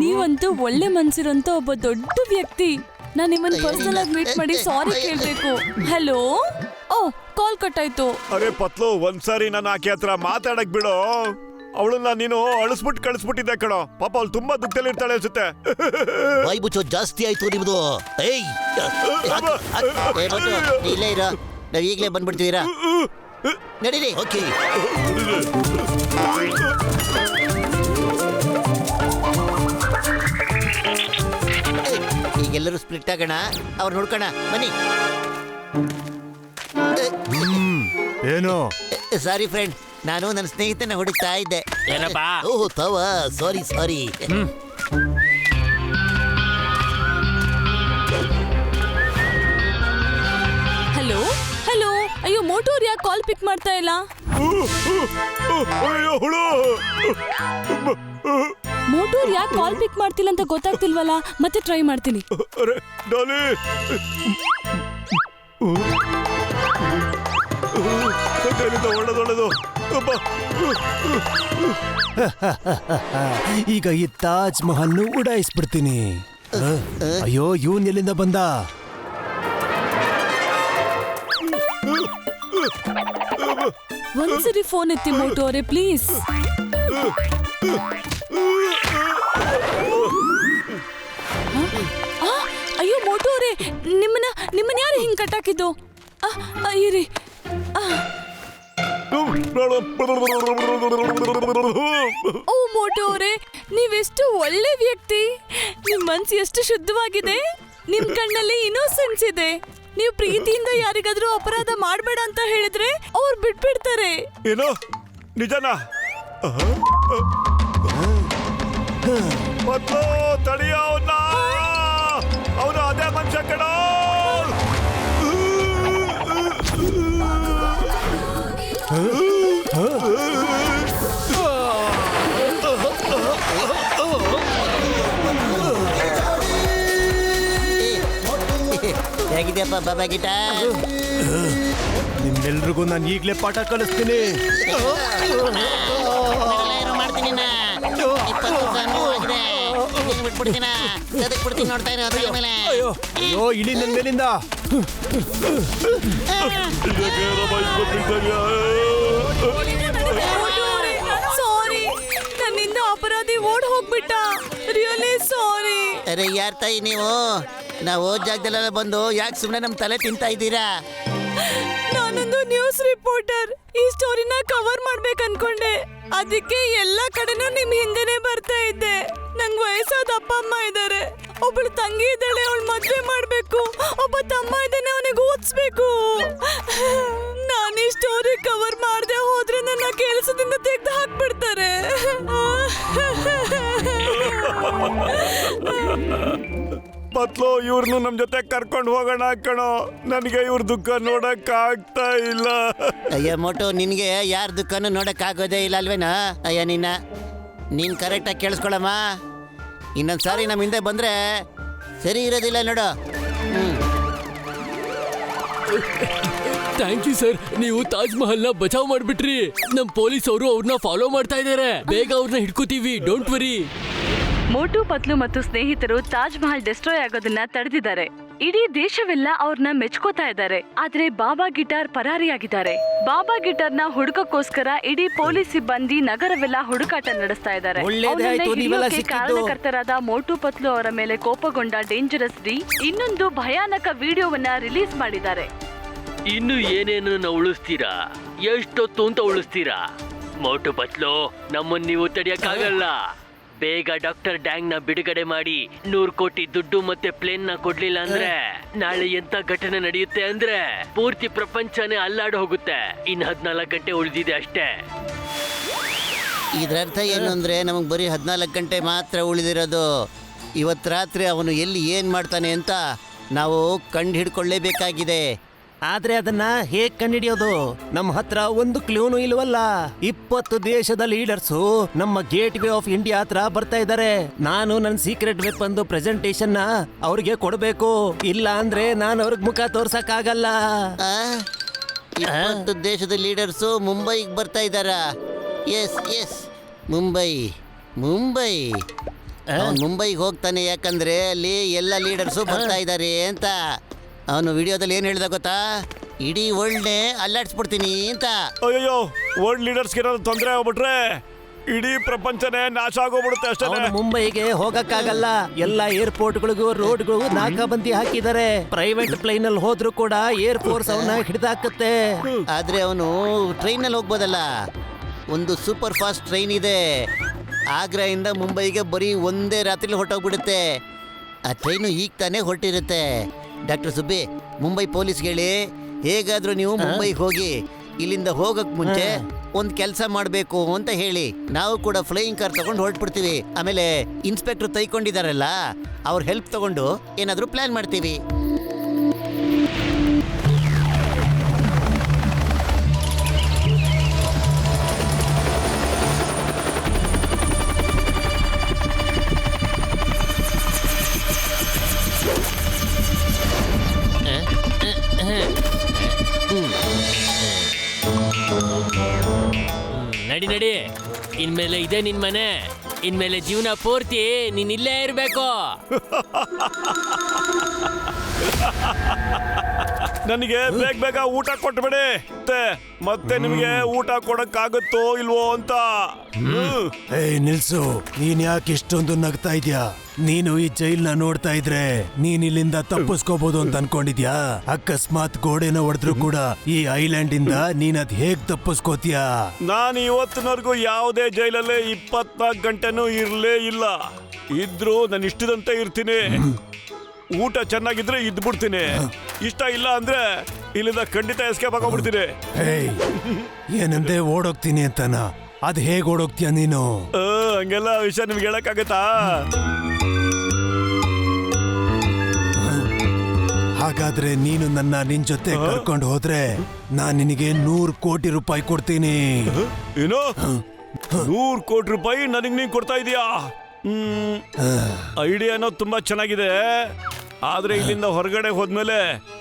G: ನೀವಂತೂ ಒಳ್ಳೆ ಮನ್ಸಿರಂತ ಒಬ್ಬ ದೊಡ್ಡ ವ್ಯಕ್ತಿ. ನಾನ್ ನಿಮ್ಮನ್ನ ಪರ್ಸನಲ್ ಆಗಿ ಮೀಟ್ ಮಾಡಿ ಸಾರಿ ಕೇಳ್ಬೇಕು. ಹಲೋ. ಓ, ಕಾಲ್ ಕಟ್ ಆಯ್ತು.
F: ಅರೆ ಪತ್ಲು, ಒಂದ್ಸಾರಿ ನಾನು ಆಕೆ ಹತ್ರ ಮಾತಾಡಕ್ ಬಿಡು. ಅವಳನ್ನ ನೀನು ಅಳಿಸ್ಬಿಟ್ಟು ಕಳಿಸ್ಬಿಟ್ಟಿದ್ದೆ ಕಣೋ. ಪಾಪ ಅವಳು ತುಂಬಾ ದುಃಖದಲ್ಲಿ ಇರ್ತಾಳೆ ಅನ್ಸುತ್ತೆ.
B: ಬಾಯಿ ಮುಚ್ಚೋ ಜಾಸ್ತಿ ಆಯ್ತು ನಿಮ್ದು. ಇಲ್ಲೇ ಇರೋ, ನಾವ್ ಈಗಲೇ ಬಂದ್ಬಿಡ್ತೀರಾ? ನಡೀರಿ. ಓಕೆ, ಈಗೆಲ್ಲರೂ ಸ್ಪ್ಲಿಟ್ ಆಗೋಣ, ಅವ್ರು ನೋಡ್ಕೋಣ. ಬನ್ನಿ.
E: ಏನು?
B: ಸಾರಿ ಫ್ರೆಂಡ್, ನಾನು ನನ್ನ ಸ್ನೇಹಿತನ ಹುಡುಕ್ತಾ ಇದ್ದೆ.
D: ಏನಪ್ಪ?
B: ಓಹ್ ತಾವ, ಸಾರಿ.
G: ಮೋಟು ಅವ್ರು ಯಾಕೆ ಕಾಲ್ ಪಿಕ್ ಮಾಡ್ತಾ ಇಲ್ಲ?
F: ಅಯ್ಯೋ ಹುಳು.
G: ಮೋಟು ಅವ್ರು ಯಾಕೆ ಕಾಲ್ ಪಿಕ್ ಮಾಡ್ತಿಲ್ಲ ಅಂತ ಗೊತ್ತಾಗ್ತಿಲ್ವಲ್ಲ, ಮತ್ತೆ ಟ್ರೈ ಮಾಡ್ತೀನಿ.
F: ಅರೆ ಡಾಲಿ, ಒಳ್ಳೇದೊಳ್ಳೇದು.
E: ಈಗ ಈ ತಾಜ್ ಮಹಲ್ ಉಡಾಯಿಸ್ಬಿಡ್ತೀನಿ. ಅಯ್ಯೋ, ಇವನ್ ಎಲ್ಲಿಂದ ಬಂದ?
G: ಒಂದ್ಸರಿ ಫೋನ್ ಎತ್ತಿ ಮೋಟು ಅವರೇ ಪ್ಲೀಸ್. ಅಯ್ಯೋ ಮೋಟು ಅವರೇ, ನಿಮ್ಮನ್ನ ಯಾರು ಹಿಂಗ್ ಕಟ್ಟಾಕಿದ್ದು? ಇರಿ. ಓ ಮೋಟು ಅವರೇ, ನೀವೆಷ್ಟು ಒಳ್ಳೆ ವ್ಯಕ್ತಿ. ನಿಮ್ ಮನ್ಸು ಎಷ್ಟು ಶುದ್ಧವಾಗಿದೆ. ನಿಮ್ ಕಣ್ಣಲ್ಲಿ ಇನ್ನೋಸೆನ್ಸ್ ಇದೆ. ನೀವು ಪ್ರೀತಿಯಿಂದ ಯಾರಿಗಾದ್ರೂ ಅಪರಾಧ ಮಾಡ್ಬೇಡ ಅಂತ ಹೇಳಿದ್ರೆ ಅವ್ರು ಬಿಟ್ಬಿಡ್ತಾರೆ.
F: ಏನು ನಿಜನಾ? ಮತ್ತು ತಡಿಯ ಅವನು ಅದೇ ಮನುಷ್ಯ ಕಣ.
B: ಹೇಗಿದೆಯಪ್ಪ ಬಾಬಾ ಗಿಟ?
E: ನಿಮ್ಮೆಲ್ರಿಗೂ ನಾನು ಈಗಲೇ ಪಾಠ ಕಲಿಸ್ತೀನಿ.
B: ಮಾಡ್ತೀನಿ ನೋಡ್ತಾ ಇರೋ ಮೇಲೆ.
E: ಅಯ್ಯೋ, ಇಳಿ ನನ್ನ ಮೇಲಿಂದ.
G: ಸಾರಿ, ನನ್ನಿಂದ ಅಪರಾಧಿ ಓಡ್ ಹೋಗ್ಬಿಟ್ಟ. Really sorry.
B: ಅರೆ ಯಾರ್ ತಾಯಿ ನೀವು? ನಾವು ಜಾಗದಲ್ಲೆಲ್ಲ ಬಂದು ಯಾಕೆ ಸುಮ್ಮನೆ ನಮ್ಮ ತಲೆ ತಿಂತಾ ಇದ್ದೀರಾ?
G: ನಾನೊಂದು ನ್ಯೂಸ್ ರಿಪೋರ್ಟರ್. ಈ ಸ್ಟೋರಿನ ಕವರ್ ಮಾಡ್ಬೇಕು ಅನ್ಕೊಂಡೆ. ಅದಕ್ಕೆ ಎಲ್ಲ ಕಡೆನೂ ನಿಮ್ ಹಿಂದೆನೆ ಬರ್ತಾ ಇದ್ದೆ. ನಂಗ್ ವಯಸ್ಸಾದ ಅಪ್ಪ ಅಮ್ಮ ಇದ್ದಾರೆ. ಒಬ್ಬಳು ತಂಗಿ ಇದ್ದಾಳೆ, ಅವಳು ಮದ್ವೆ ಮಾಡ್ಬೇಕು. ಒಬ್ಬ ತಮ್ಮ ಇದ್ದಾನೆ, ಅವನಿಗೆ ಓದಿಸ್ಬೇಕು. ನಾನು ಈ ಸ್ಟೋರಿ ಕವರ್ ಮಾಡದೆ ಹೋದ್ರೆ ನನ್ನ ಕೆಲಸದಿಂದ ತೆಗೆದು ಹಾಕ್ಬಿಡ್ತಾರೆ.
F: ಪತ್ಲು, ಇವ್ರನ್ನು ನಮ್ ಜೊತೆ ಕರ್ಕೊಂಡು ಹೋಗೋಣ ಕಣೋ. ನನಗೆ ಇವ್ರ ದುಃಖ ನೋಡಕ್ ಆಗ್ತಾ ಇಲ್ಲ.
B: ಅಯ್ಯ ಮೋಟು, ನಿನ್ಗೆ ಯಾರ ದುಃಖನೂ ನೋಡಕ್ ಆಗೋದೇ ಇಲ್ಲ ಅಲ್ವೇನಾ? ಅಯ್ಯ ನೀನ್ ಕರೆಕ್ಟಾಗಿ ಕೇಳಿಸ್ಕೊಳಮ್ಮ. ಇನ್ನೊಂದ್ಸಾರಿ ನಮ್ಮ ಹಿಂದೆ ಬಂದ್ರೆ ಸರಿ ಇರೋದಿಲ್ಲ ನೋಡು.
D: ಥ್ಯಾಂಕ್ ಯು ಸರ್, ನೀವು ತಾಜ್ ಮಹಲ್ ನ ಬಚಾವ್ ಮಾಡ್ಬಿಟ್ರಿ. ನಮ್ ಪೊಲೀಸ್ ಅವರು ಅವ್ರನ್ನ ಫಾಲೋ ಮಾಡ್ತಾ ಇದಾರೆ. ಬೇಗ ಅವ್ರನ್ನ ಹಿಡ್ಕೋತೀವಿ, ಡೋಂಟ್ ವರಿ.
G: ಮೋಟು ಪತ್ಲು ಮತ್ತು ಸ್ನೇಹಿತರು ತಾಜ್ ಮಹಲ್ ಡೆಸ್ಟ್ರಾಯ್ ಆಗೋದನ್ನ ತಡೆದಿದ್ದಾರೆ. ಇಡೀ ದೇಶವೆಲ್ಲ ಅವ್ರನ್ನ ಮೆಚ್ಕೋತಾ ಇದ್ದಾರೆ. ಆದ್ರೆ ಬಾಬಾ ಗಿಟಾರ್ ಪರಾರಿಯಾಗಿದ್ದಾರೆ. ಬಾಬಾ ಗಿಟಾರ್ನ ಹುಡುಕಕ್ಕೋಸ್ಕರ ಇಡೀ ಪೊಲೀಸ್ ಸಿಬ್ಬಂದಿ ನಗರವೆಲ್ಲ ಹುಡುಕಾಟ ನಡೆಸ್ತಾ ಇದ್ದಾರೆ. ಕಾರಣಕರ್ತರಾದ ಮೋಟು ಪತ್ಲು ಅವರ ಮೇಲೆ ಕೋಪಗೊಂಡ ಡೇಂಜರಸ್ ಡಿ ಇನ್ನೊಂದು ಭಯಾನಕ ವಿಡಿಯೋವನ್ನ ರಿಲೀಸ್ ಮಾಡಿದ್ದಾರೆ.
D: ಇನ್ನು ಏನೇನು ಉಳಿಸ್ತೀರಾ? ಎಷ್ಟೊತ್ತು ಅಂತ ಉಳಿಸ್ತೀರಾ? ಮೋಟು ಪತ್ಲು, ನಮ್ಮನ್ನ ನೀವು ತಡೆಯಕ್ಕಾಗಲ್ಲ. ಬೇಗ ಡಾಕ್ಟರ್ ಡ್ಯಾಂಗ್ ನ ಬಿಡುಗಡೆ ಮಾಡಿ 100 ಕೋಟಿ ದುಡ್ಡು ಮತ್ತೆ ಪ್ಲೇನ್ ನ ಕೊಡ್ಲಿಲ್ಲ ಅಂದ್ರೆ ನಾಳೆ ಎಂತ ಘಟನೆ ನಡೆಯುತ್ತೆ ಅಂದ್ರೆ ಪೂರ್ತಿ ಪ್ರಪಂಚನೇ ಅಲ್ಲಾಡ್ ಹೋಗುತ್ತೆ. ಇನ್ 14 ಗಂಟೆ ಉಳಿದಿದೆ ಅಷ್ಟೇ.
B: ಇದರರ್ಥ ಏನು ಅಂದ್ರೆ ನಮಗೆ ಬರೀ 14 ಗಂಟೆ ಮಾತ್ರ ಉಳಿದಿರೋದು. ಇವತ್ತು ರಾತ್ರಿ ಅವನು ಎಲ್ಲಿ ಏನ್ ಮಾಡ್ತಾನೆ ಅಂತ ನಾವು ಕಂಡು ಹಿಡ್ಕೊಳ್ಳೇಬೇಕಾಗಿದೆ.
C: ಆದ್ರೆ ಅದನ್ನ ಹೇಗ್ ಕಂಡಿಡಿಯೋದು? ನಮ್ಮ ಹತ್ರ ಒಂದು ಕ್ಲೂನು ಇಲ್ವಲ್ಲ. 20 ದೇಶದ ಲೀಡರ್ಸು ನಮ್ಮ ಗೇಟ್ ವೇ ಆಫ್ ಇಂಡಿಯಾ ಹತ್ರ ಬರ್ತಾ ಇದ್ದಾರೆ. ನಾನು ನನ್ನ ಸೀಕ್ರೆಟ್ ವೆಪನ್ ಪ್ರೆಸೆಂಟೇಶನ್ ನ ಅವ್ರಿಗೆ ಕೊಡ್ಬೇಕು. ಇಲ್ಲ ಅಂದ್ರೆ ನಾನು ಅವ್ರಿಗೆ ಮುಖ ತೋರ್ಸಕ್ ಆಗಲ್ಲ.
B: 20 ದೇಶದ ಲೀಡರ್ಸು ಮುಂಬೈಗೆ ಬರ್ತಾ ಇದ್ದಾರ? ಎಸ್ ಮುಂಬೈ. ಮುಂಬೈಗೆ ಹೋಗ್ತಾನೆ, ಯಾಕಂದ್ರೆ ಅಲ್ಲಿ ಎಲ್ಲ ಲೀಡರ್ಸು ಬರ್ತಾ ಇದ್ದಾರೆ ಅಂತ. ಅವನು ವಿಡಿಯೋದಲ್ಲಿ ಏನ್ ಹೇಳ್ದ ಗೊತ್ತಾ? ಇಡೀ ವರ್ಲ್ಡ್ನೇ ಅಲ್ಲಾಡ್ಸ್ಬಿಡ್ತೀನಿ ಅಂತ.
F: ಅಯ್ಯೋ, ವರ್ಲ್ಡ್ ಲೀಡರ್ಸ್ಗೆ ಏನಾದ್ರು ತೊಂದರೆ ಆಗ್ಬಿಟ್ರೆ ಇಡೀ ಪ್ರಪಂಚನೇ ನಾಶ ಆಗೋಗ್ಬಿಡುತ್ತೆ ಅಷ್ಟೇ.
C: ಮುಂಬೈಗೆ ಹೋಗಕ್ಕಾಗಲ್ಲ. ಎಲ್ಲ ಏರ್ಪೋರ್ಟ್ಗಳಿಗೂ ರೋಡ್ಗಳು ನಾಕಾಬಂದಿ ಹಾಕಿದ್ದಾರೆ. ಪ್ರೈವೇಟ್ ಪ್ಲೇನ್ ಅಲ್ಲಿ ಹೋದ್ರು ಕೂಡ ಏರ್ ಫೋರ್ಸ್ ಅವನ್ನ ಹಿಡಿದಾಕತ್ತೆ.
B: ಆದ್ರೆ ಅವನು ಟ್ರೈನಲ್ಲಿ ಹೋಗ್ಬೋದಲ್ಲ. ಒಂದು ಸೂಪರ್ ಫಾಸ್ಟ್ ಟ್ರೈನ್ ಇದೆ. ಆಗ್ರಾಯಿಂದ ಮುಂಬೈಗೆ ಬರೀ ಒಂದೇ ರಾತ್ರಿಲಿ ಹೊರಟೋಗ್ಬಿಡುತ್ತೆ. ಆ ಟ್ರೈನು ಈಗ ತಾನೇ ಹೊರಟಿರುತ್ತೆ. ಡಾಕ್ಟರ್ ಸುಬ್ಬಿ, ಮುಂಬೈ ಪೊಲೀಸ್ಗೆ ಹೇಳಿ, ಹೇಗಾದ್ರೂ ನೀವು ಮುಂಬೈಗೆ ಹೋಗಿ ಇಲ್ಲಿಂದ ಹೋಗಕ್ ಮುಂಚೆ ಒಂದು ಕೆಲಸ ಮಾಡಬೇಕು ಅಂತ ಹೇಳಿ. ನಾವು ಕೂಡ ಫ್ಲೈಯಿಂಗ್ ಕಾರ್ ತಗೊಂಡು ಹೊರಟ್ಬಿಡ್ತೀವಿ. ಆಮೇಲೆ ಇನ್ಸ್ಪೆಕ್ಟರ್ ತೈಕೊಂಡಿದಾರಲ್ಲ, ಅವ್ರ ಹೆಲ್ಪ್ ತಗೊಂಡು ಏನಾದರೂ ಪ್ಲಾನ್ ಮಾಡ್ತೀವಿ.
D: ನಡಿ ನಡಿ, ಇನ್ಮೇಲೆ ಇದೆ ನಿನ್ ಮನೆ. ಇನ್ಮೇಲೆ ಜೀವನ ಪೂರ್ತಿ ನೀನ್ ಇಲ್ಲೇ ಇರ್ಬೇಕು.
F: ನನಗೆ ಬೇಗ ಊಟ ಕೊಟ್ಬಿಡಿ, ಮತ್ತೆ ನಿಮಗೆ ಊಟ ಕೊಡಕ್ಕಾಗುತ್ತೋ ಇಲ್ವೋ ಅಂತ.
E: ಏಯ್ ನಿಲ್ಸು, ನೀನ್ ಯಾಕೆ ಇಷ್ಟೊಂದು ನಗ್ತಾ ಇದ್ಯಾ? ನೀನು ಈ ಜೈಲ್ನ ನೋಡ್ತಾ ಇದ್ರೆ ನೀನ್ ಇಲ್ಲಿಂದ ತಪ್ಪಿಸ್ಕೋಬಹುದು ಅಂತ ಅನ್ಕೊಂಡಿದ್ಯಾ? ಅಕಸ್ಮಾತ್ ಗೋಡೆನ ಹೊಡೆದ್ರು ಕೂಡ ಈ ಐಲ್ಯಾಂಡ್ ಇಂದ ನೀನ್ ಅದ್ ಹೇಗ್ ತಪ್ಪಿಸ್ಕೋತೀಯಾ?
F: ನಾನು ಇವತ್ತಿನವರೆಗೂ ಯಾವುದೇ ಜೈಲಲ್ಲೇ 24 ಗಂಟೆನೂ ಇರ್ಲೇ ಇಲ್ಲ. ಇದ್ರು ನಾನು ಇಷ್ಟದಂತೆ ಇರ್ತೀನಿ. ಊಟ ಚೆನ್ನಾಗಿದ್ರೆ ಇದ್ ಬಿಡ್ತೀನಿ, ಇಷ್ಟ ಇಲ್ಲ ಅಂದ್ರೆ ಇಲ್ಲಿಂದ ಖಂಡಿತ ಎಸ್ಕೇಪ್ ಆಗೋಗ್ಬಿಡ್ತೀನಿ.
E: ಏಯ್ ಏನಂದೆ ಓಡೋಗ್ತೀನಿ ಅಂತನಾ? ಅದ್ ಹೇಗ್ ಓಡೋಗ್ತೀಯ ನೀನು?
F: ಹಂಗೆಲ್ಲ ವಿಷಯ ನಿಮ್ಗೆ ಹೇಳಕ್ಕಾಗತ್ತಾ?
E: ಹಾಗಾದ್ರೆ ನೀನು ನಿನ್ ಜೊತೆ ಕರ್ಕೊಂಡು ಹೋದ್ರೆ ನಾನ್ ನಿನಗೆ 100 ಕೋಟಿ ರೂಪಾಯಿ ಕೊಡ್ತೀನಿ.
F: ಏನು 100 ಕೋಟಿ ರೂಪಾಯಿ ನನಗ್ ನೀನ್ ಕೊಡ್ತಾ ಇದೀಯಾ? ಐಡಿಯಾನೋ ತುಂಬಾ ಚೆನ್ನಾಗಿದೆ, ಆದ್ರೆ ಇಲ್ಲಿಂದ ಹೊರಗಡೆ ಹೋದ್ಮೇಲೆ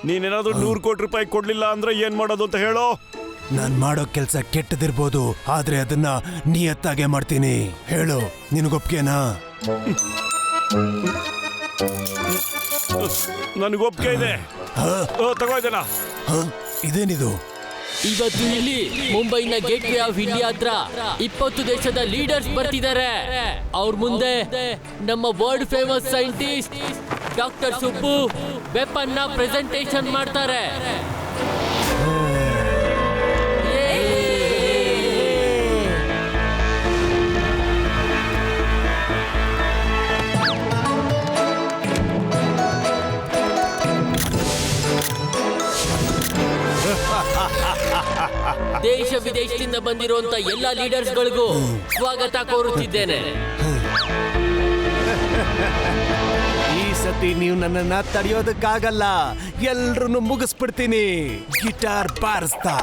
F: ನೀನೇನಾದ್ರೂ 100 ಕೋಟಿ ರೂಪಾಯಿ ಕೊಡ್ಲಿಲ್ಲ ಅಂದ್ರೆ ಏನ್ ಮಾಡೋದು ಅಂತ ಹೇಳೋ.
E: ನಾನ್ ಮಾಡೋ ಕೆಲ್ಸ ಕೆಟ್ಟದಿರ್ಬೋದು, ಆದ್ರೆ ಅದನ್ನ ನಿಯತ್ತಾಗೆ ಮಾಡ್ತೀನಿ. ಹೇಳು, ನಿನಗೊಪ್ಗೆನಾ?
F: ನನಗೊಪ್ಪಿಗೆ ಇದೆ, ತಗೋ ಇದನ್ನ.
E: ಇದೇನಿದು?
D: ಇವತ್ತು ಇಲ್ಲಿ ಮುಂಬೈನ ಗೇಟ್ ವೇ ಆಫ್ ಇಂಡಿಯಾ ಹತ್ರ 20 ದೇಶದ ಲೀಡರ್ಸ್ ಬರ್ತಿದ್ದಾರೆ. ಅವ್ರ ಮುಂದೆ ನಮ್ಮ world famous scientist doctor Subbu weapon ನ ಪ್ರೆಸೆಂಟೇಷನ್ ಮಾಡ್ತಾರೆ. ದೇಶ ವಿದೇಶದಿಂದ ಬಂದಿರುವಂತ ಎಲ್ಲಾ ಲೀಡರ್ಸ್ಗಳಿಗೂ ಸ್ವಾಗತ ಕೋರುತ್ತಿದ್ದೇನೆ.
E: ಈ ಸತಿ ನೀವು ನನ್ನನ್ನ ತಡೆಯೋದಕ್ಕಾಗಲ್ಲ, ಎಲ್ರನ್ನು ಮುಗಿಸ್ಬಿಡ್ತೀನಿ ಗಿಟಾರ್ ಬಾರಿಸ್ತಾ.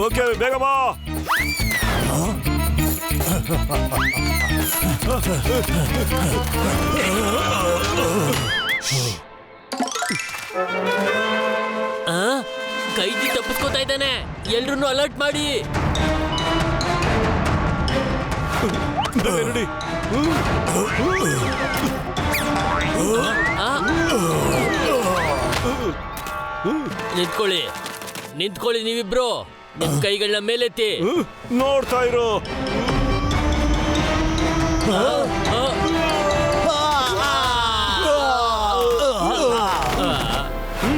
F: ಓಕೆ, ಬೇಗ ಬಾ.
D: ಕೈದಿ ತಪ್ಪಿಸ್ಕೋತಾ ಇದ್ದಾನೆ, ಎಲ್ರನ್ನೂ ಅಲರ್ಟ್ ಮಾಡಿ.
F: ರೆಡಿ.
D: ನಿಂತ್ಕೊಳ್ಳಿ ನೀವಿಬ್ರು. ನಿಮ್ ಕೈಗಳನ್ನ ಮೇಲೆತ್ತಿ.
F: ನೋಡ್ತಾ ಇರು.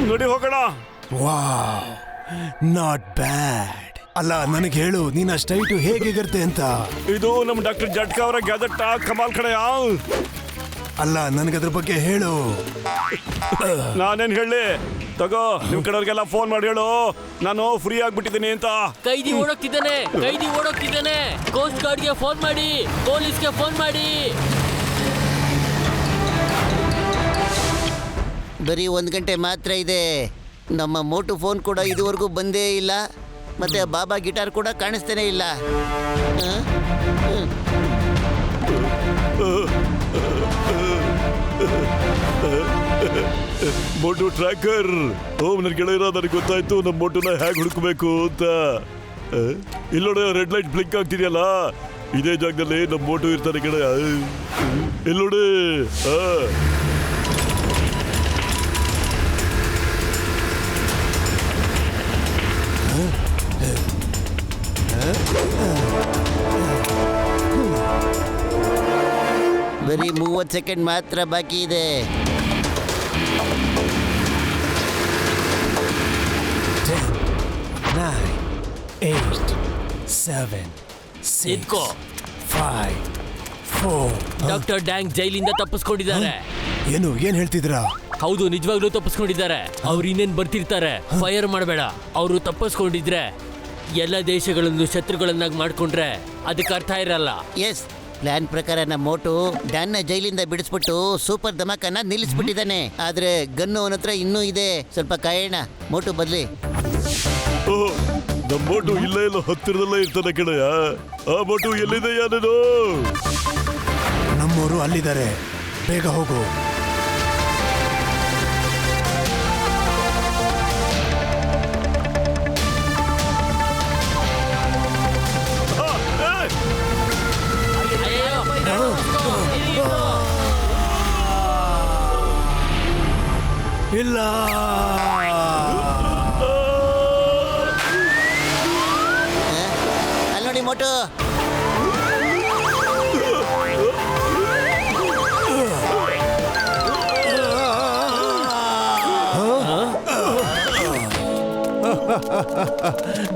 F: ನೋಡಿ ಹೋಗೋಣ.
E: Wow, not bad. ಅಲ್ಲ, ನನಗೆ ಹೇಳು, ನೀನ್ ಅಷ್ಟೈಟು ಹೇಗೆ ಎಗರ್ತೆ ಅಂತ?
F: ಇದು ನಮ್ಮ ಡಾಕ್ಟರ್ ಜಟ್ಕಾ ಅವರ ಗ್ಯಾಜೆಟ್ ಕಮಾಲ್ ಕಡೆಯ.
E: ಅಲ್ಲ, ನನಗದ್ರ ಬಗ್ಗೆ ಹೇಳು.
F: ನಾನೇನ್ ಹೇಳಿ? ತಗೋ, ನಿಮ್ ಕಡೆಯವ್ರಿಗೆಲ್ಲ ಫೋನ್ ಮಾಡಿ ಹೇಳು ನಾನು ಫ್ರೀ ಆಗ್ಬಿಟ್ಟಿದ್ದೀನಿ ಅಂತ.
D: ಕೈದಿ ಓಡೋಗ್ತಿದ್ದಾನೆ. ಕೋಸ್ಟ್ ಗಾರ್ಡ್ಗೆ ಫೋನ್ ಮಾಡಿ, ಪೊಲೀಸ್ಗೆ ಫೋನ್ ಮಾಡಿ.
B: ಬರೀ 1 ಗಂಟೆ ಮಾತ್ರ ಇದೆ. ನಮ್ಮ ಮೋಟು ಫೋನ್ ಕೂಡ ಇದುವರೆಗೂ ಬಂದೇ ಇಲ್ಲ, ಮತ್ತೆ ಬಾಬಾ ಗಿಟಾರ್ ಕೂಡ ಕಾಣಿಸ್ತಾನೆ ಇಲ್ಲ.
F: ಮೋಟು ಟ್ರ್ಯಾಕರ್. ನನ್ನ ಗೆಳೆಯರ, ನನಗೆ ಗೊತ್ತಾಯ್ತು ನಮ್ಮ ಮೋಟುನ ಹೇಗೆ ಹುಡುಕಬೇಕು ಅಂತ. ಇಲ್ಲೋಡ ರೆಡ್ ಲೈಟ್ ಬ್ಲಿಂಕ್ ಆಗ್ತಿದೆಯಲ್ಲ, ಇದೇ ಜಾಗದಲ್ಲಿ ನಮ್ಮ ಮೋಟು ಇರ್ತಾನೆ ಗೆಳೆಯ. ಇಲ್ಲೋಡಿ.
B: ಬರೀ 30 ಸೆಕೆಂಡ್ ಮಾತ್ರ ಬಾಕಿ ಇದೆ.
E: 10, 9, 8, 7, 6, 5, 4.
D: ಡಾಕ್ಟರ್ ಡ್ಯಾಂಗ್ ಜೈಲಿಂದ ತಪ್ಪಿಸ್ಕೊಂಡಿದ್ದಾರೆ.
E: ಏನ್ ಹೇಳ್ತಿದ್ರಾ?
D: ಹೌದು, ನಿಜವಾಗ್ಲೂ ತಪ್ಪಿಸ್ಕೊಂಡಿದ್ದಾರೆ. ಅವ್ರು ಇನ್ನೇನ್ ಬರ್ತಿರ್ತಾರೆ. ಫೈರ್ ಮಾಡಬೇಡ. ಅವರು ತಪ್ಪಿಸ್ಕೊಂಡಿದ್ರೆ ಎಲ್ಲ ದೇಶಗಳನ್ನು ಶತ್ರುಗಳನ್ನಾಗಿ ಮಾಡ್ಕೊಂಡ್ರೆ ಅದಕ್ಕೆ ಅರ್ಥ ಇರಲ್ಲ.
B: ಎಸ್, ಪ್ಲಾನ್ ಪ್ರಕಾರ ನಮ್ಮ ಮೋಟು ಡ್ಯಾನ್ನ ಜೈಲಿಂದ ಬಿಡಿಸ್ಬಿಟ್ಟು ಸೂಪರ್ ಧಮಾಕನ್ನ ನಿಲ್ಲಿಸ್ಬಿಟ್ಟಿದ್ದಾನೆ. ಆದ್ರೆ ಗನ್ನು ಅವನ ಹತ್ರ ಇನ್ನೂ ಇದೆ, ಸ್ವಲ್ಪ ಕಾಯೋಣ. ಮೋಟು ಬದ್ಲಿ
F: ನಮ್ ಮೋಟು ಇಲ್ಲೇ ಇಲ್ಲ ಹತ್ತಿರದಲ್ಲೇ ಇರ್ತಾನೆ ಕಣಯ್ಯ. ಆ ಮೋಟು ಎಲ್ಲಿದೆಯಾ ನೀನು?
E: ನಮ್ಮವರು ಅಲ್ಲಿದ್ದಾರೆ, ಬೇಗ ಹೋಗು. ಇಲ್ಲ,
B: ಅಲ್ಲಿ ನೋಡಿ ಮೋಟು.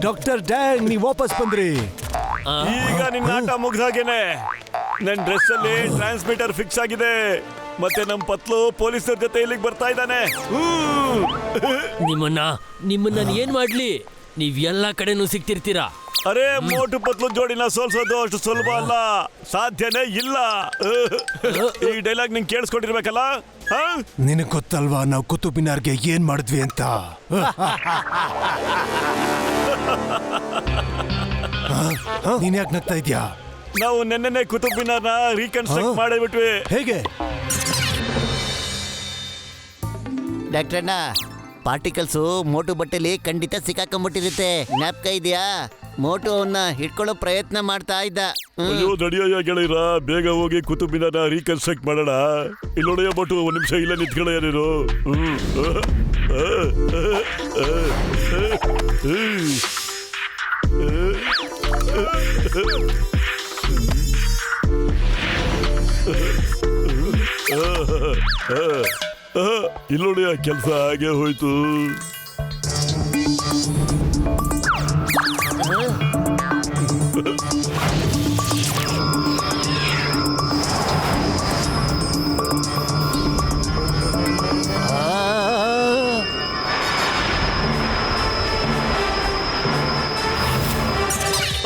E: ಡಾಕ್ಟರ್ ಡ್ಯಾಂಗ್, ನೀವು ವಾಪಸ್ ಬಂದ್ರಿ.
F: ಈಗ ನಿನ್ನ ಆಟ ಮುಗ್ದಾಗೇನೆ. ನನ್ ಡ್ರೆಸ್ ಅಲ್ಲಿ ಟ್ರಾನ್ಸ್ಮಿಟರ್ ಫಿಕ್ಸ್ ಆಗಿದೆ. ಮತ್ತೆ ನಮ್ ಪತ್ಲು ಪೊಲೀಸರ ಜೊತೆ ಇಲ್ಲಿಗೆ ಬರ್ತಾ ಇದ್ದಾನೆ.
D: ನಿಮ್ಮನ್ನ ಏನ್ ಮಾಡ್ಲಿ? ನೀವ್ ಎಲ್ಲಾ ಕಡೆನೂ ಸಿಗ್ತಿರ್ತೀರಾ.
F: ಅರೆ ಮೋಟು ಪತ್ಲು ಜೋಡಿನ ಸೋಲ್ಸೋದು ಅಷ್ಟು ಸುಲಭ ಅಲ್ಲ, ಸಾಧ್ಯನೇ ಇಲ್ಲ. ಈ ಡೈಲಾಗ್ ನಿಂಗೆ ಕೇಳಿಸ್ಕೊಂಡಿರ್ಬೇಕಲ್ಲ.
E: ನಿನಗ್ ಗೊತ್ತಲ್ವಾ ನಾವು ಕುತುಬ್ ಮಿನಾರ್ಗೆ ಏನ್ ಮಾಡಿದ್ವಿ ಅಂತ? ನೀನ್ ಯಾಕೆ ನಗ್ತಾ ಇದ್ಯಾ?
F: ನಾವು ನೆನ್ನೆ ಕುತುಬ್ ಮಿನಾರ್ನ ರೀಕನ್ಸ್ಟ್ರಕ್ಟ್ ಮಾಡಿಬಿಟ್ವಿ.
E: ಹೇಗೆ?
B: ಡಾಕ್ಟ್ರಣ್ಣ, ಪಾರ್ಟಿಕಲ್ಸು ಮೋಟು ಬಟ್ಟೆಲಿ ಖಂಡಿತ ಸಿಕ್ಕಾಕೊಂಡ್ಬಿಟ್ಟಿರುತ್ತೆ. ಜ್ಞಾಪಕ ಇದೆಯಾ? ಮೋಟು ಅವನ್ನ ಹಿಡ್ಕೊಳ್ಳೋ ಪ್ರಯತ್ನ ಮಾಡ್ತಾ ಇದ್ದ.
F: ಅಯ್ಯೋ ನಡಿಯಯ್ಯ ಗೆಳೆಯರ, ಬೇಗ ಹೋಗಿ ಕುತುಬ್ ಮಿನಾರ್ನ ರೀಕನ್ಸ್ಟ್ರಕ್ಟ್ ಮಾಡೋಣ. ಇಲ್ಲಿ ನೋಡಯ್ಯ ಮೋಟು, ಒಂದ್ ನಿಮಿಷ ಇಲ್ಲ ನಿಂತ್ಕೊಳ್ಳಯ್ಯ ನೀನು. ಇಲ್ಲಿ ನೋಡಿಯ ಕೆಲಸ ಹಾಗೆ ಹೋಯ್ತು.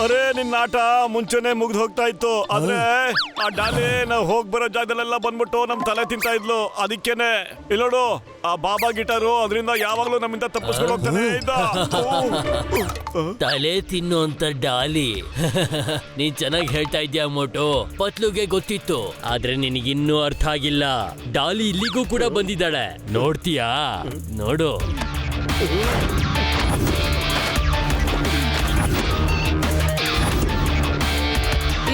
F: ಅರೆ ನಿನ್ನ ಆಟ ಮುಂಚೆನೆ ಮುಗ್ದು ಹೋಗ್ತಾ ಇತ್ತು. ಆದ್ರೆ ಆ ಡಾಲಿ ನಾವು ಹೋಗ್ ಬರೋ ಜಾಗದಲ್ಲೆಲ್ಲ ಬಂದ್ಬಿಟ್ಟು ನಮ್ ತಲೆ ತಿಂತಾ ಇದ್ಲು. ಅದಕ್ಕೇನೆ ಇಲ್ಲೋಡು, ಆ ಬಾಬಾ ಗಿಟಾರು ಅದರಿಂದ ಯಾವಾಗ್ಲೂ ನಮ್ಮಿಂದ ತಪ್ಪಿಸ್ಕೊಂಡು ಹೋಗ್ತಾನೆ ಇದ್ದ.
D: ತಲೆ ತಿನ್ನೋಂತ ಡಾಲಿ. ನೀನ್ ಚೆನ್ನಾಗಿ ಹೇಳ್ತಾ ಇದ್ಯಾ ಮೋಟು. ಪತ್ಲುಗೆ ಗೊತ್ತಿತ್ತು, ಆದ್ರೆ ನಿನಗಿನ್ನೂ ಅರ್ಥ ಆಗಿಲ್ಲ. ಡಾಲಿ ಇಲ್ಲಿಗೂ ಕೂಡ ಬಂದಿದ್ದಾಳೆ, ನೋಡ್ತೀಯಾ? ನೋಡು.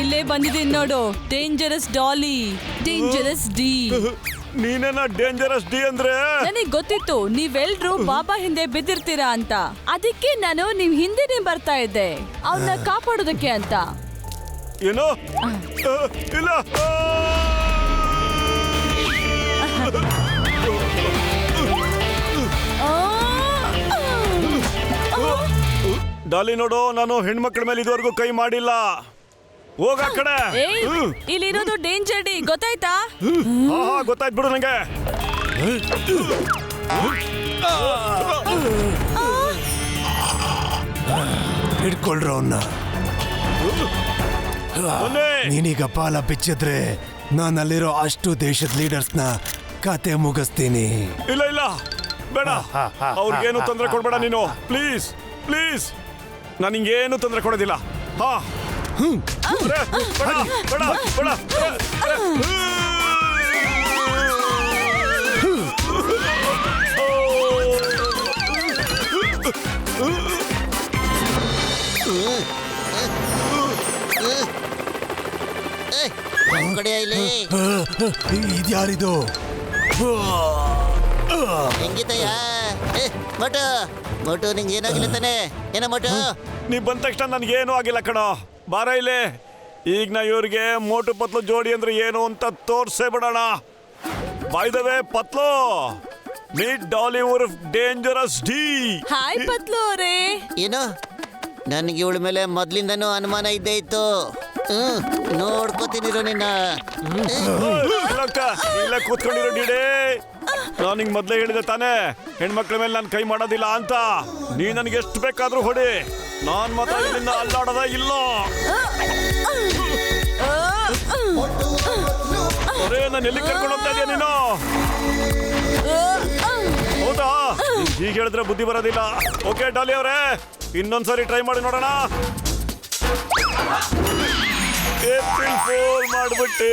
G: ಇಲ್ಲೇ ಬಂದಿದ್ದೀನಿ ನೋಡು, ಡೇಂಜರಸ್ ಡಾಲಿ, ಡೇಂಜರಸ್ ಡಿ.
F: ನೀನೇನ ಡೇಂಜರಸ್ ಡಿ ಅಂದ್ರೆ?
G: ನನಗ್ ಗೊತ್ತಿತ್ತು ನೀವೆಲ್ರೂ ಬಾಬಾ ಹಿಂದೆ ಬಿದ್ದಿರ್ತೀರಾ ಅಂತ. ಅದಕ್ಕೆ ನಾನು ನಿಮ್ ಹಿಂದೆನೆ ಬರ್ತಾ ಇದ್ದೆ, ಅವ್ರನ್ನ ಕಾಪಾಡೋದಕ್ಕೆ ಅಂತ.
F: ಏನು? ಇಲ್ಲ. ಡಾಲಿ ನೋಡು, ನಾನು ಹೆಣ್ಮಕ್ಳ ಮೇಲೆ ಇದುವರೆಗೂ ಕೈ ಮಾಡಿಲ್ಲ. ಹೋಗ ಆ ಕಡೆ.
G: ಇಲ್ಲಿರೋದು ಡೇಂಜರ್ ಡಿ, ಗೊತ್ತಾಯ್ತಾ?
F: ಗೊತ್ತಾಯ್ತು ಬಿಡು ನಂಗೆ.
E: ಹಿಡ್ಕೊಳ್ರ ಅವನ್ನ. ನೀನೀಗ ಪಾಲ ಬಿಚ್ಚಿದ್ರೆ ನಾನಲ್ಲಿರೋ ಅಷ್ಟು ದೇಶದ ಲೀಡರ್ಸ್ನ ಕತೆ ಮುಗಿಸ್ತೀನಿ.
F: ಇಲ್ಲ ಇಲ್ಲ ಬೇಡ, ಅವ್ರಿಗೇನು ತೊಂದರೆ ಕೊಡ್ಬೇಡ ನೀನು. ಪ್ಲೀಸ್ ಪ್ಲೀಸ್, ನಾನು ನಿಂಗೇನು ತೊಂದರೆ ಕೊಡೋದಿಲ್ಲ. ಹಾ ಬೇಡ ಬೇಡ ಬೇಡ.
E: ಇದ್ಯಾರಿದು?
B: ಹೆಂಗಿದಯ್ಯ ಮೋಟು? ಮೋಟು ನಿಂಗೆ ಏನಾಗಿಲ್ಲ ತಾನೆ? ಏನೋ ಮೋಟು?
F: ನೀ ಬಂದ ತಕ್ಷಣ ನನ್ಗೇನು ಆಗಿಲ್ಲ ಕಣೋ. ಬಾರ ಇಲ್ಲಿ. ಈಗ ನಾ ಇವ್ರಿಗೆ ಮೋಟು ಪತ್ಲು ಜೋಡಿ ಅಂದ್ರೆ ಏನು ಅಂತ ತೋರ್ಸೇ ಬಿಡೋಣ. By the way Patlu, meet Dolly ಉರ್ಫ್ ಡೇಂಜರಸ್ ಡಿ.
G: ಹಾಯ್ ಪತ್ಲು ಅವರೇ.
B: ಏನು? ನನಗೆ ಇವಳ ಮೇಲೆ ಮೊದ್ಲಿಂದನೂ ಅನುಮಾನ ಇದ್ದೇ ಇತ್ತು. ನೋಡ್ಕೋತೀನಿರೋ ನಿನ್ನ.
F: ಇಲ್ಲ ಕೂತ್ಕೊಂಡಿರೋ ಡಿಡೇ, ನಾನು ನಿಂಗೆ ಮೊದ್ಲೇ ಹೇಳಿದೆ ತಾನೇ, ಹೆಣ್ಮಕ್ಳ ಮೇಲೆ ನಾನು ಕೈ ಮಾಡೋದಿಲ್ಲ ಅಂತ. ನೀ ನನಗೆ ಎಷ್ಟು ಬೇಕಾದ್ರೂ ಹೊಡಿ, ನಾನ್ ಮಾತ್ರ ಇಲ್ಲಿಂದ ಅಲ್ಲಾಡೋದ ಇಲ್ಲ. ಅರೇ ನಾನು ಎಲ್ಲಿ ಕರ್ಕೊಂಡು ಹೋಗ್ತಾ ಇದೀಯ ನೀನು? ಹೌದಾ? ಈಗ ಹೇಳಿದ್ರೆ ಬುದ್ಧಿ ಬರೋದಿಲ್ಲ. ಓಕೆ ಡಾಲಿ ಅವರೇ, ಇನ್ನೊಂದ್ಸರಿ ಟ್ರೈ ಮಾಡಿ ನೋಡೋಣ. ಏಪ್ರಿಲ್ ಫೂಲ್ ಮಾಡ್ಬಿಟ್ಟೆ.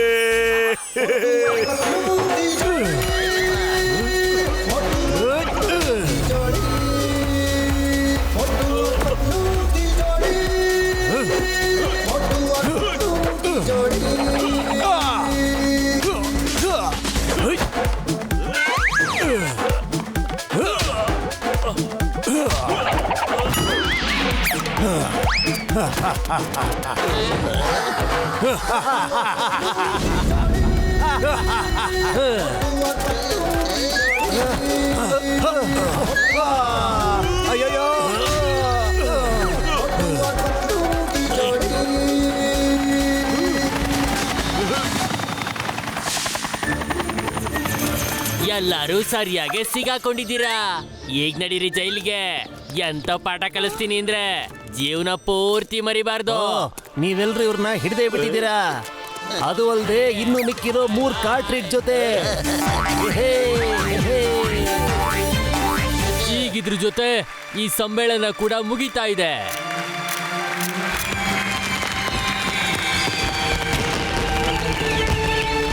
E: ಅಯ್ಯಯ್ಯೋ
D: ಎಲ್ಲರೂ ಸರಿಯಾಗಿ ಸಿಗಾಕೊಂಡಿದ್ದೀರಾ. ಈಗ ನಡೀರಿ ಜೈಲಿಗೆ. ಎಂತ ಪಾಠ ಕಲಿಸ್ತೀನಿ ಅಂದ್ರೆ ಜೀವನ ಪೂರ್ತಿ ಮರಿಬಾರ್ದು.
C: ನೀವೆಲ್ರೂ ಇವ್ರನ್ನ ಹಿಡ್ದೇ ಬಿಟ್ಟಿದ್ದೀರಾ. ಅದು ಅಲ್ಲದೆ ಇನ್ನು ಮಿಕ್ಕಿರೋ 3 ಕಾರ್ಟ್ರಿಡ್ ಜೊತೆ
D: ಈಗಿದ್ರ ಜೊತೆ ಈ ಸಮ್ಮೇಳನ ಕೂಡ ಮುಗಿತಾ ಇದೆ.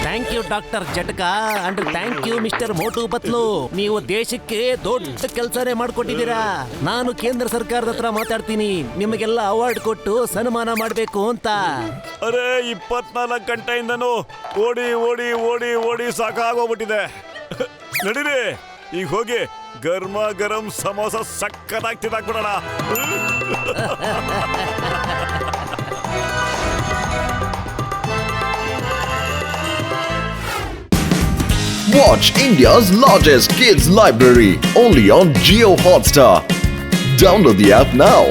C: Thank you doctor Jhatka and thank you mister Motu Patlu. ನೀವು ದೇಶಕ್ಕೆ ದೊಡ್ಡ ಕೆಲಸನೇ ಮಾಡ್ಕೊಟ್ಟಿದ್ದೀರಾ. ನಾನು ಕೇಂದ್ರ ಸರ್ಕಾರದ ಹತ್ರ ಮಾತಾಡ್ತೀನಿ, ನಿಮಗೆಲ್ಲ ಅವಾರ್ಡ್ ಕೊಟ್ಟು ಸನ್ಮಾನ ಮಾಡಬೇಕು ಅಂತ.
F: ಅರೆ 24 ಗಂಟೆಯಿಂದನೂ ಓಡಿ ಓಡಿ ಓಡಿ ಓಡಿ ಸಾಕಾಗೋಗ್ಬಿಟ್ಟಿದೆ. ನಡೀರಿ ಈಗ ಹೋಗಿ ಗರ್ಮ ಗರಂ samosa ಸಕ್ಕತ್ತಾಗಿ ತಿಂದಾಕ್ಬಿಡೋಣ.
A: Watch India's largest kids library only on Jio Hotstar. Download the app now.